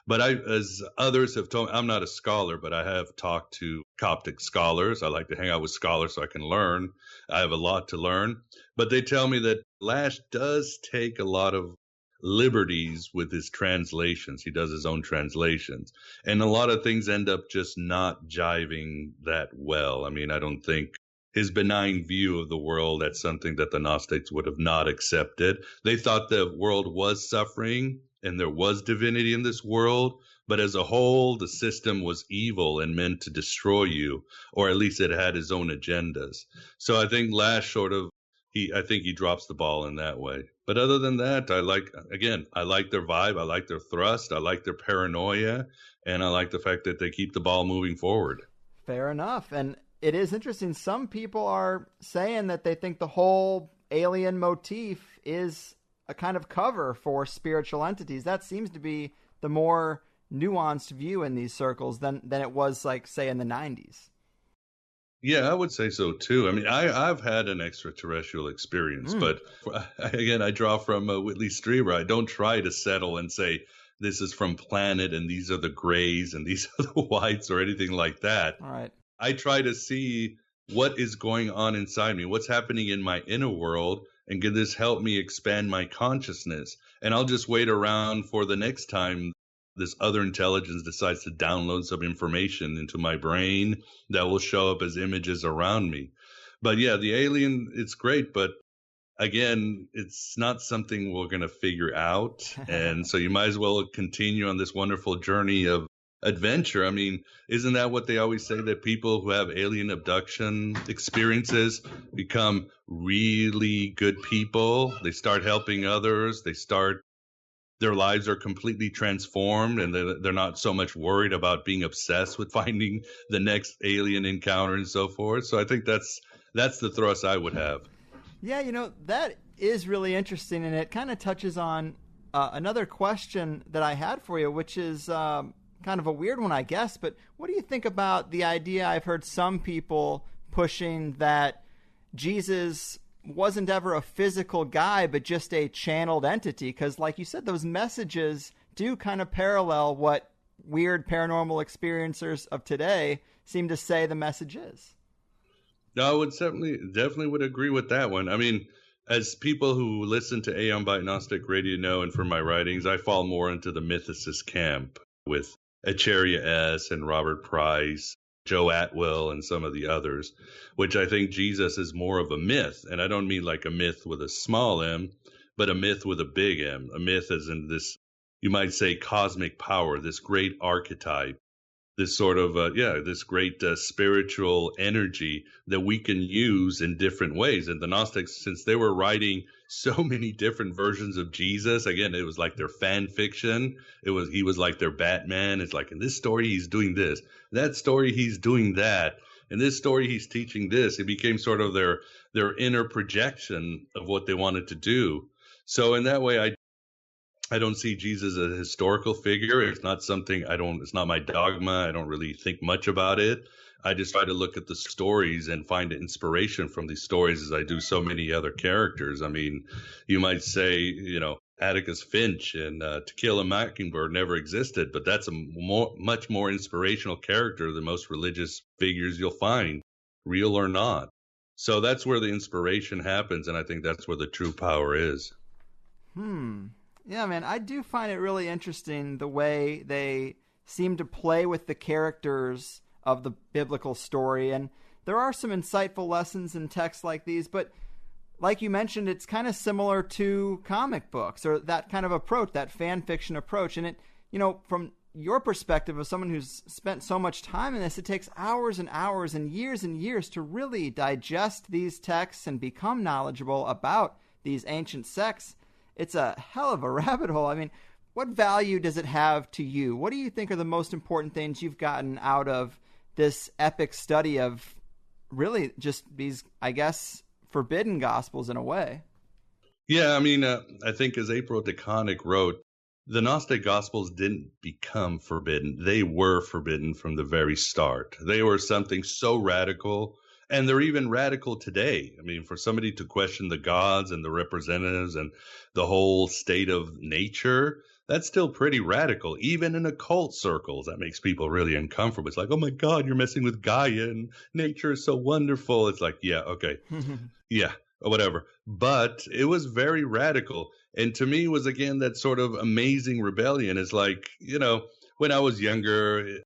But as others have told me, I'm not a scholar, but I have talked to Coptic scholars. I like to hang out with scholars so I can learn. I have a lot to learn. But they tell me that Lash does take a lot of liberties with his translations. He does his own translations. And a lot of things end up just not jiving that well. I mean, I don't think his benign view of the world, that's something that the Gnostics would have not accepted. They thought the world was suffering and there was divinity in this world, but as a whole, the system was evil and meant to destroy you, or at least it had his own agendas. So I think Lash I think he drops the ball in that way. But other than that, I like their vibe, I like their thrust, I like their paranoia, and I like the fact that they keep the ball moving forward. Fair enough. And it is interesting. Some people are saying that they think the whole alien motif is a kind of cover for spiritual entities. That seems to be the more nuanced view in these circles than it was, like, say, in the 90s. Yeah, I would say so too. I mean, I've had an extraterrestrial experience, but again, I draw from Whitley Strieber. I don't try to settle and say this is from planet and these are the grays and these are the whites or anything like that. All right. I try to see what is going on inside me, what's happening in my inner world, and can this help me expand my consciousness? And I'll just wait around for the next time this other intelligence decides to download some information into my brain that will show up as images around me. But yeah, the alien, it's great, but again, it's not something we're going to figure out. And so you might as well continue on this wonderful journey of adventure. I mean, isn't that what they always say, that people who have alien abduction experiences become really good people? They start helping others. Their lives are completely transformed, and they're not so much worried about being obsessed with finding the next alien encounter and so forth. So I think that's the thrust I would have. Yeah, that is really interesting, and it kind of touches on another question that I had for you, which is kind of a weird one, I guess. But what do you think about the idea? I've heard some people pushing that Jesus wasn't ever a physical guy, but just a channeled entity, because like you said, those messages do kind of parallel what weird paranormal experiencers of today seem to say the message is. No, I would definitely would agree with that one. I mean, as people who listen to AeonByte Gnostic Radio know, and from my writings, I fall more into the mythicist camp with Acharya S. and Robert Price, Joe Atwill, and some of the others, which I think Jesus is more of a myth. And I don't mean like a myth with a small m, but a myth with a big M. A myth as in this, you might say, cosmic power, this great archetype, this sort of, this great spiritual energy that we can use in different ways. And the Gnostics, since they were writing so many different versions of Jesus, again, it was like their fan fiction. He was like their Batman. It's like, in this story, he's doing this. That story, he's doing that. In this story, he's teaching this. It became sort of their inner projection of what they wanted to do. So in that way, I don't see Jesus as a historical figure. It's not something it's not my dogma. I don't really think much about it. I just try to look at the stories and find inspiration from these stories, as I do so many other characters. I mean, you might say, Atticus Finch and To Kill a Mockingbird never existed, but that's a much more inspirational character than most religious figures you'll find, real or not. So that's where the inspiration happens, and I think that's where the true power is. Yeah, man, I do find it really interesting the way they seem to play with the characters of the biblical story. And there are some insightful lessons in texts like these, but like you mentioned, it's kind of similar to comic books, or that kind of approach, that fan fiction approach. And it, from your perspective of someone who's spent so much time in this, it takes hours and hours and years to really digest these texts and become knowledgeable about these ancient sects. It's a hell of a rabbit hole. I mean, what value does it have to you? What do you think are the most important things you've gotten out of this epic study of really just these, I guess, forbidden gospels in a way. Yeah, I mean, I think as April DeConnick wrote, the Gnostic Gospels didn't become forbidden. They were forbidden from the very start. They were something so radical, and they're even radical today. I mean, for somebody to question the gods and the representatives and the whole state of nature, that's still pretty radical. Even in occult circles, that makes people really uncomfortable. It's like, oh my God, you're messing with Gaia and nature is so wonderful. It's like, yeah, okay. Yeah, or whatever. But it was very radical. And to me, it was, again, that sort of amazing rebellion. It's like, when I was younger,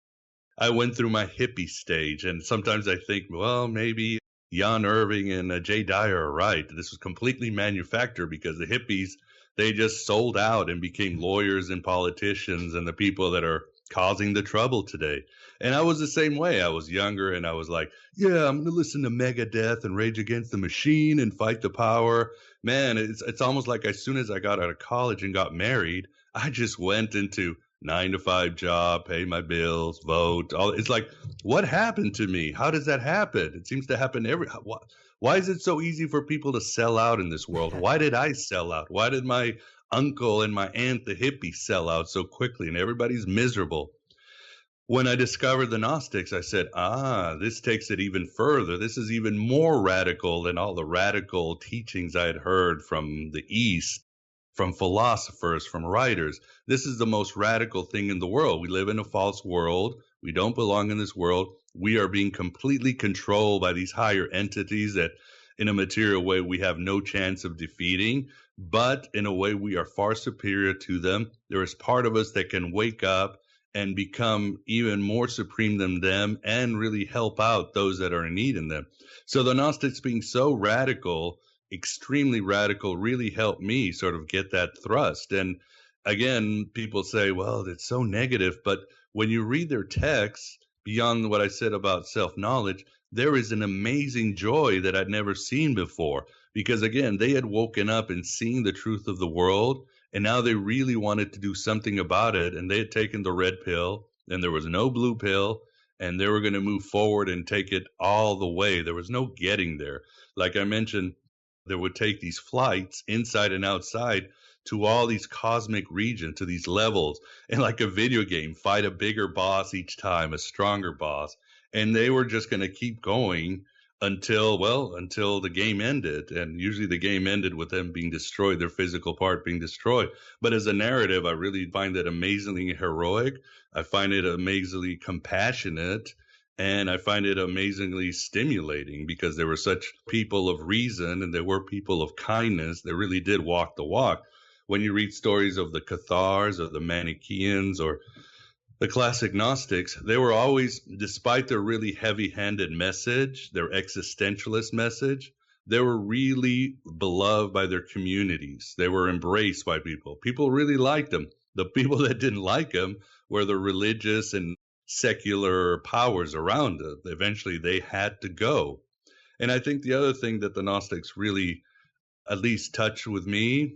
I went through my hippie stage. And sometimes I think, well, maybe Jan Irving and Jay Dyer are right. This was completely manufactured because the hippies, they just sold out and became lawyers and politicians and the people that are causing the trouble today. And I was the same way. I was younger and I was like, yeah, I'm going to listen to Megadeth and Rage Against the Machine and fight the power. Man, it's almost like as soon as I got out of college and got married, I just went into 9-to-5 job, pay my bills, vote. It's like, what happened to me? How does that happen? It seems to happen why is it so easy for people to sell out in this world? Why did I sell out? Why did my uncle and my aunt, the hippie, sell out so quickly and everybody's miserable? When I discovered the Gnostics, I said, this takes it even further. This is even more radical than all the radical teachings I had heard from the East, from philosophers, from writers. This is the most radical thing in the world. We live in a false world. We don't belong in this world. We are being completely controlled by these higher entities that in a material way we have no chance of defeating, but in a way we are far superior to them. There is part of us that can wake up and become even more supreme than them and really help out those that are in need in them. So the Gnostics being so radical, extremely radical, really helped me sort of get that thrust. And again, people say, well, it's so negative. But when you read their texts, beyond what I said about self-knowledge, there is an amazing joy that I'd never seen before. Because again, they had woken up and seen the truth of the world, and now they really wanted to do something about it. And they had taken the red pill, and there was no blue pill, and they were going to move forward and take it all the way. There was no getting there. Like I mentioned, they would take these flights inside and outside to all these cosmic regions, to these levels, and like a video game, fight a bigger boss each time, a stronger boss. And they were just going to keep going until the game ended. And usually the game ended with them being destroyed, their physical part being destroyed. But as a narrative, I really find it amazingly heroic. I find it amazingly compassionate. And I find it amazingly stimulating because they were such people of reason and they were people of kindness. They really did walk the walk. When you read stories of the Cathars or the Manichaeans or the classic Gnostics, they were always, despite their really heavy-handed message, their existentialist message, they were really beloved by their communities. They were embraced by people. People really liked them. The people that didn't like them were the religious and secular powers around it. Eventually, they had to go. And I think the other thing that the Gnostics really at least touched with me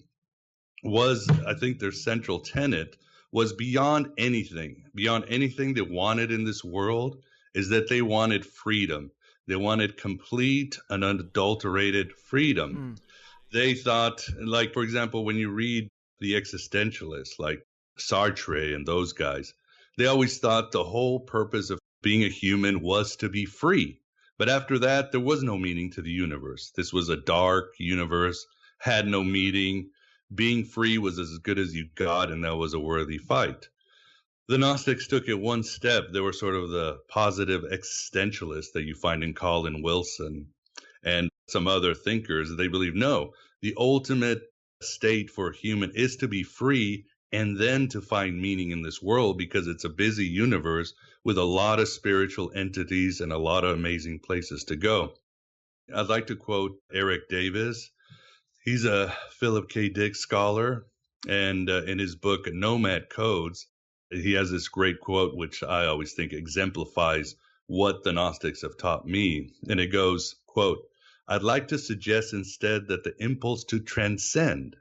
was, I think their central tenet was beyond anything they wanted in this world, is that they wanted freedom. They wanted complete and unadulterated freedom. They thought, like, for example, when you read the existentialists like Sartre and those guys, they always thought the whole purpose of being a human was to be free. But after that, there was no meaning to the universe. This was a dark universe, had no meaning. Being free was as good as you got, and that was a worthy fight. The Gnostics took it one step. They were sort of the positive existentialists that you find in Colin Wilson and some other thinkers. They believe, no, the ultimate state for a human is to be free and then to find meaning in this world, because it's a busy universe with a lot of spiritual entities and a lot of amazing places to go. I'd like to quote Eric Davis. He's a Philip K. Dick scholar, and in his book, Nomad Codes, he has this great quote, which I always think exemplifies what the Gnostics have taught me. And it goes, quote, "I'd like to suggest instead that the impulse to transcend,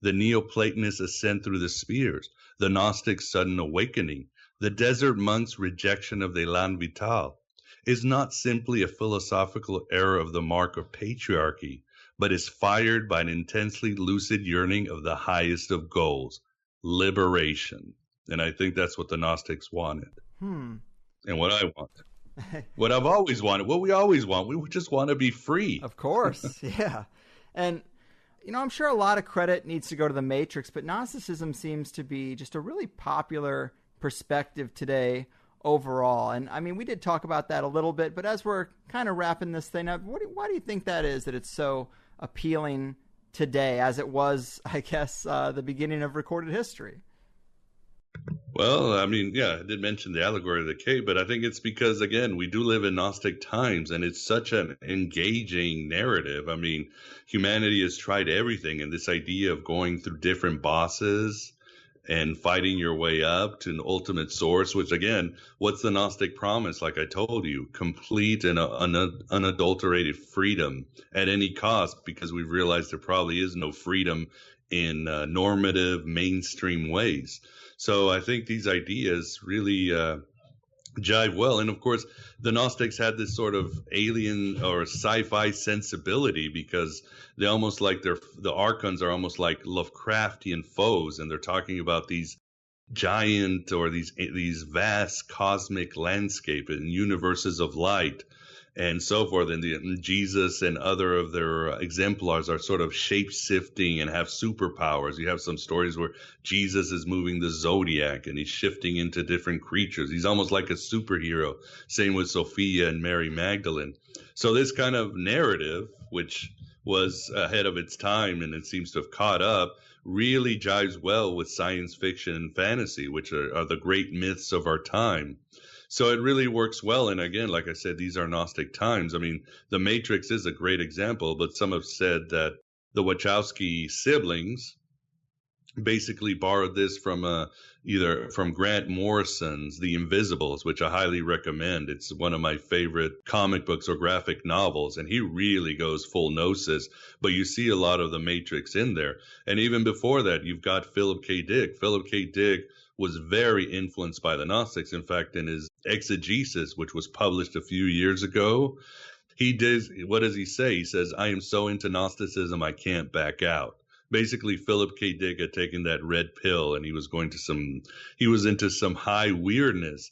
the Neoplatonists' ascent through the spheres, the Gnostics' sudden awakening, the desert monks' rejection of the élan vital, is not simply a philosophical error of the mark of patriarchy, but is fired by an intensely lucid yearning of the highest of goals, liberation. And I think that's what the Gnostics wanted. And what I want. What I've always wanted, what we always want. We just want to be free. Of course, yeah. And, I'm sure a lot of credit needs to go to the Matrix, but Gnosticism seems to be just a really popular perspective today overall. And, we did talk about that a little bit, but as we're kind of wrapping this thing up, why do you think that is, that it's so appealing today as it was, I guess, the beginning of recorded history? Well, I did mention the allegory of the cave, but I think it's because, again, we do live in Gnostic times, and it's such an engaging narrative. Humanity has tried everything, and this idea of going through different bosses and fighting your way up to an ultimate source, which, again, what's the Gnostic promise? Like I told you, complete and unadulterated freedom at any cost, because we've realized there probably is no freedom in normative mainstream ways. So I think these ideas really jive well. And of course, the Gnostics had this sort of alien or sci-fi sensibility, because they almost like the Archons are almost like Lovecraftian foes, and they're talking about these giant or these vast cosmic landscape and universes of light and so forth. And Jesus and other of their exemplars are sort of shape-shifting and have superpowers. You have some stories where Jesus is moving the zodiac and he's shifting into different creatures. He's almost like a superhero. Same with Sophia and Mary Magdalene. So this kind of narrative, which was ahead of its time and it seems to have caught up, really jives well with science fiction and fantasy, which are the great myths of our time. So it really works well. And again, like I said, these are Gnostic times. The Matrix is a great example, but some have said that the Wachowski siblings basically borrowed this from either from Grant Morrison's The Invisibles, which I highly recommend. It's one of my favorite comic books or graphic novels, and he really goes full Gnosis, but you see a lot of the Matrix in there. And even before that, you've got Philip K. Dick. Philip K. Dick was very influenced by the Gnostics. In fact, in his Exegesis, which was published a few years ago, what does he say? He says, "I am so into Gnosticism, I can't back out." Basically, Philip K. Dick had taken that red pill and he was into some high weirdness.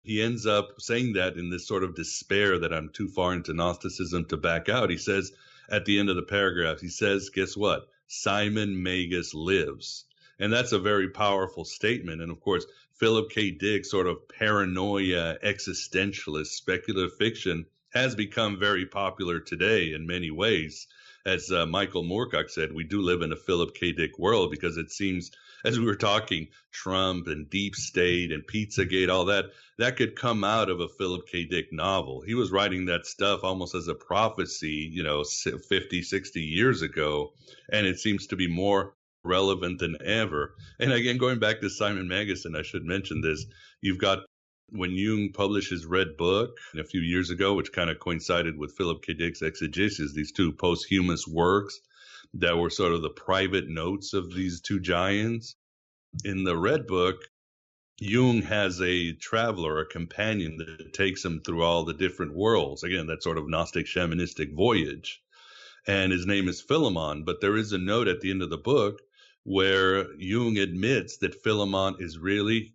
He ends up saying that in this sort of despair that I'm too far into Gnosticism to back out. He says at the end of the paragraph, he says, guess what? Simon Magus lives. And that's a very powerful statement. And of course, Philip K. Dick's sort of paranoia, existentialist, speculative fiction has become very popular today in many ways. As Michael Moorcock said, we do live in a Philip K. Dick world, because it seems, as we were talking, Trump and Deep State and Pizzagate, all that could come out of a Philip K. Dick novel. He was writing that stuff almost as a prophecy, 50, 60 years ago, and it seems to be more relevant than ever. And again, going back to Simon Magus, and I should mention this, you've got when Jung published his Red Book a few years ago, which kind of coincided with Philip K. Dick's Exegesis, these two posthumous works that were sort of the private notes of these two giants. In the Red Book, Jung has a traveler, a companion that takes him through all the different worlds. Again, that sort of Gnostic shamanistic voyage. And his name is Philemon, but there is a note at the end of the book where Jung admits that Philemon is really,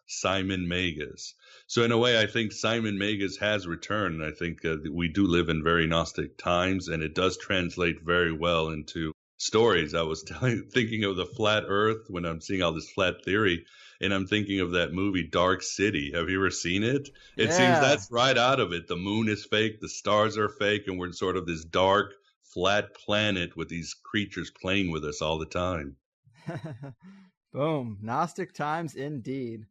Simon Magus. So in a way, I think Simon Magus has returned. I think we do live in very Gnostic times, and it does translate very well into stories. I was thinking of the flat earth when I'm seeing all this flat theory, and I'm thinking of that movie Dark City. Have you ever seen it? It seems that's right out of it. The moon is fake, the stars are fake, and we're in sort of this dark, flat planet with these creatures playing with us all the time. Boom. Gnostic times indeed.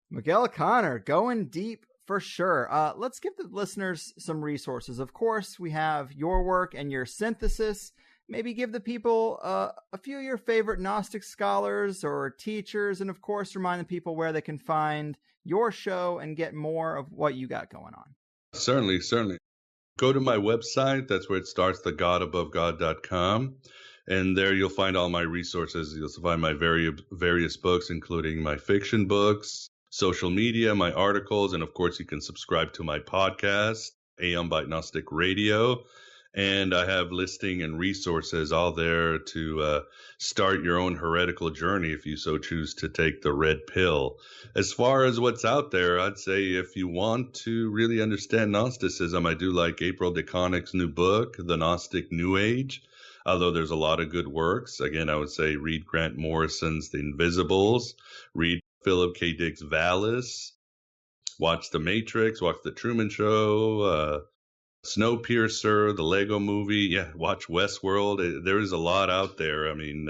Miguel Conner, going deep for sure. Let's give the listeners some resources. Of course, we have your work and your synthesis. Maybe give the people a few of your favorite Gnostic scholars or teachers, and of course, remind the people where they can find your show and get more of what you got going on. Certainly. Go to my website. That's where it starts, thegodabovegod.com. And there you'll find all my resources. You'll find my various books, including my fiction books, social media, my articles, and of course you can subscribe to my podcast, AeonByte Gnostic Radio. And I have listing and resources all there to start your own heretical journey if you so choose to take the red pill. As far as what's out there, I'd say if you want to really understand Gnosticism, I do like April DeConnick's new book, The Gnostic New Age, although there's a lot of good works. Again, I would say read Grant Morrison's The Invisibles, read Philip K. Dick's Valis, watch The Matrix, watch The Truman Show, Snowpiercer, the Lego movie. Yeah, watch Westworld. There is a lot out there. I mean,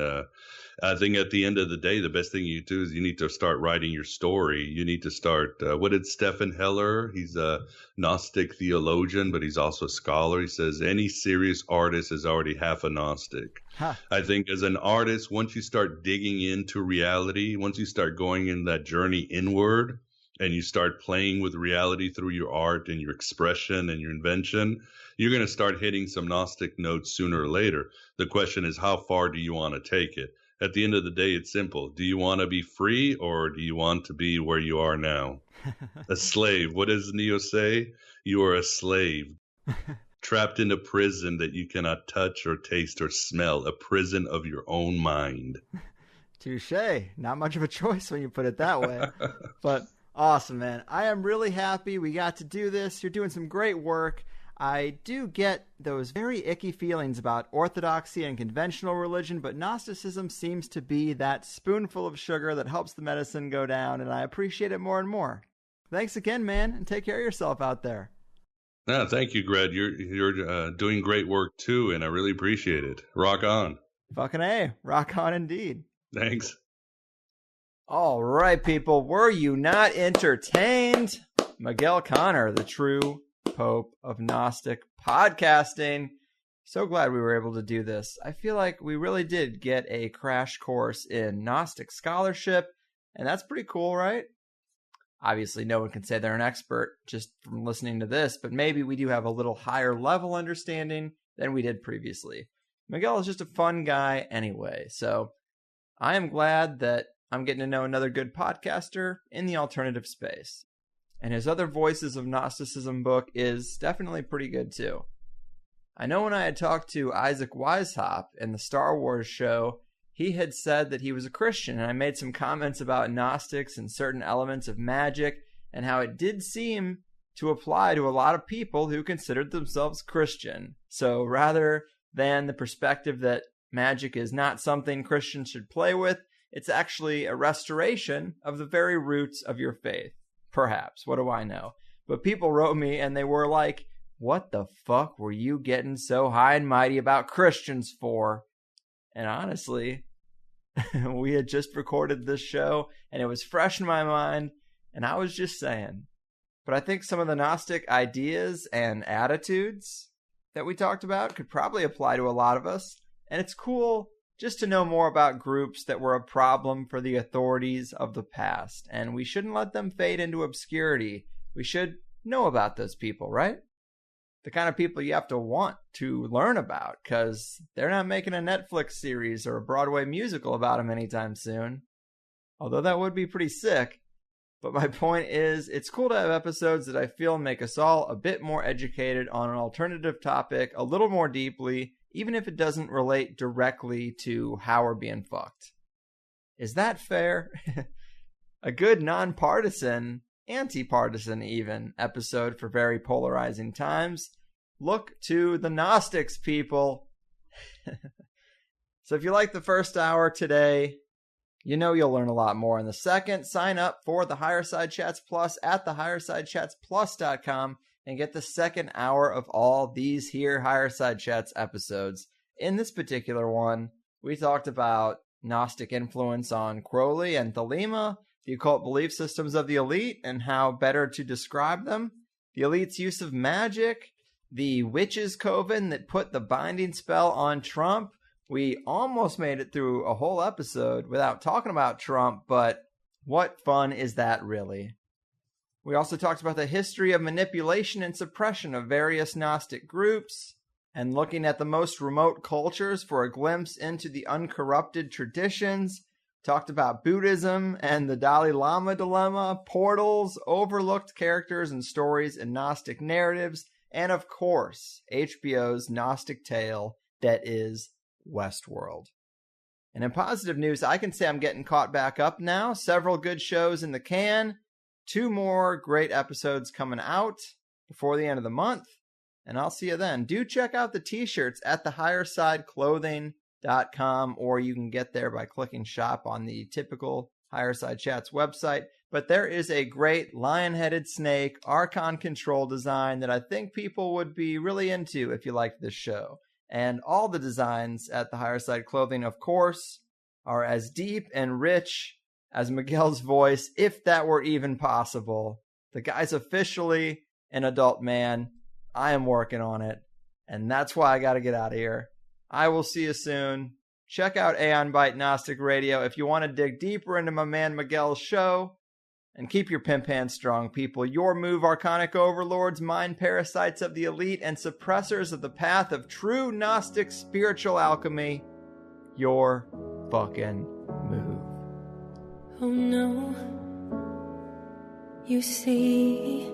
I think at the end of the day, the best thing you do is you need to start writing your story. You need to start, what did Stephen Heller? He's a Gnostic theologian, but he's also a scholar. He says any serious artist is already half a Gnostic. Huh. I think as an artist, once you start digging into reality, once you start going in that journey inward, and you start playing with reality through your art and your expression and your invention, you're going to start hitting some Gnostic notes sooner or later. The question is, how far do you want to take it? At the end of the day, it's simple. Do you want to be free, or do you want to be where you are now? A slave. What does Neo say? You are a slave, trapped in a prison that you cannot touch or taste or smell, a prison of your own mind. Touché. Not much of a choice when you put it that way. But awesome, man. I am really happy we got to do this. You're doing some great work. I do get those very icky feelings about orthodoxy and conventional religion, but Gnosticism seems to be that spoonful of sugar that helps the medicine go down, and I appreciate it more and more. Thanks again, man, and take care of yourself out there. No, thank you, Greg. You're doing great work, too, and I really appreciate it. Rock on. Fucking A. Rock on indeed. Thanks. All right, people. Were you not entertained? Miguel Conner, the true Pope of Gnostic podcasting. So glad we were able to do this. I feel like we really did get a crash course in Gnostic scholarship, and that's pretty cool, right? Obviously, no one can say they're an expert just from listening to this, but maybe we do have a little higher level understanding than we did previously. Miguel is just a fun guy anyway, so I am glad that I'm getting to know another good podcaster in the alternative space. And his other Voices of Gnosticism book is definitely pretty good too. I know when I had talked to Isaac Weishaupt in the Star Wars show, he had said that he was a Christian, and I made some comments about Gnostics and certain elements of magic, and how it did seem to apply to a lot of people who considered themselves Christian. So rather than the perspective that magic is not something Christians should play with, it's actually a restoration of the very roots of your faith. Perhaps. What do I know? But people wrote me and they were like, what the fuck were you getting so high and mighty about Christians for? And honestly, we had just recorded this show and it was fresh in my mind, and I was just saying. But I think some of the Gnostic ideas and attitudes that we talked about could probably apply to a lot of us. And it's cool just to know more about groups that were a problem for the authorities of the past. And we shouldn't let them fade into obscurity. We should know about those people, right? The kind of people you have to want to learn about, because they're not making a Netflix series or a Broadway musical about them anytime soon. Although that would be pretty sick. But my point is, it's cool to have episodes that I feel make us all a bit more educated on an alternative topic a little more deeply, even if it doesn't relate directly to how we're being fucked. Is that fair? A good non-partisan, anti-partisan even, episode for very polarizing times. Look to the Gnostics, people. So if you like the first hour today, you know you'll learn a lot more in the second. Sign up for the Higherside Chats Plus at the HighersideChatsPlus.com and get the second hour of all these here Higherside Chats episodes. In this particular one, we talked about Gnostic influence on Crowley and Thelema, the occult belief systems of the elite and how better to describe them, the elite's use of magic, the witches' coven that put the binding spell on Trump. We almost made it through a whole episode without talking about Trump, but what fun is that really? We also talked about the history of manipulation and suppression of various Gnostic groups, and looking at the most remote cultures for a glimpse into the uncorrupted traditions. Talked about Buddhism and the Dalai Lama dilemma, portals, overlooked characters and stories in Gnostic narratives, and of course, HBO's Gnostic tale that is Westworld. And in positive news, I can say I'm getting caught back up now. Several good shows in the can. 2 more great episodes coming out before the end of the month. And I'll see you then. Do check out the t-shirts at the HighersideClothing.com, or you can get there by clicking shop on the typical Higherside Chats website. But there is a great lion-headed snake Archon control design that I think people would be really into if you liked this show. And all the designs at the Higherside Clothing, of course, are as deep and rich as Miguel's voice, if that were even possible. The guy's officially an adult man. I am working on it, and that's why I got to get out of here. I will see you soon. Check out AeonByte Gnostic Radio if you want to dig deeper into my man Miguel's show. And keep your pimp hands strong, people. Your move, Archonic Overlords, mind parasites of the elite, and suppressors of the path of true Gnostic spiritual alchemy. Your fucking move. Oh no, you see,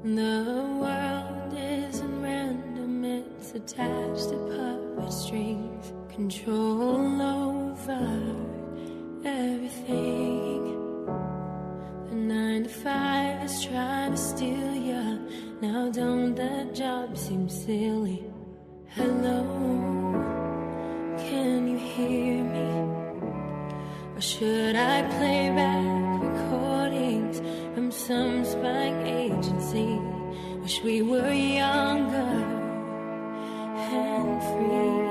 the world isn't random, it's attached to puppet strings, control over everything. The 9 to 5 is trying to steal ya, now don't that job seem silly? Hello, can you hear me? Or should I play back recordings from some spying agency? Wish we were younger and free.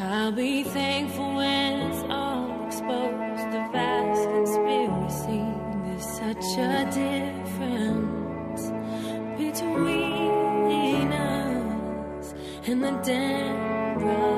I'll be thankful when it's all exposed, the vast conspiracy. There's such a difference between us and the damn brush.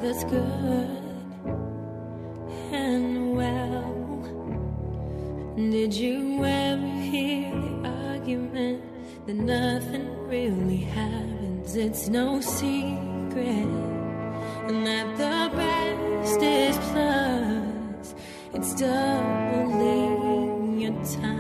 That's good and well. Did you ever hear the argument that nothing really happens? It's no secret, and that the best is plus. It's doubling your time.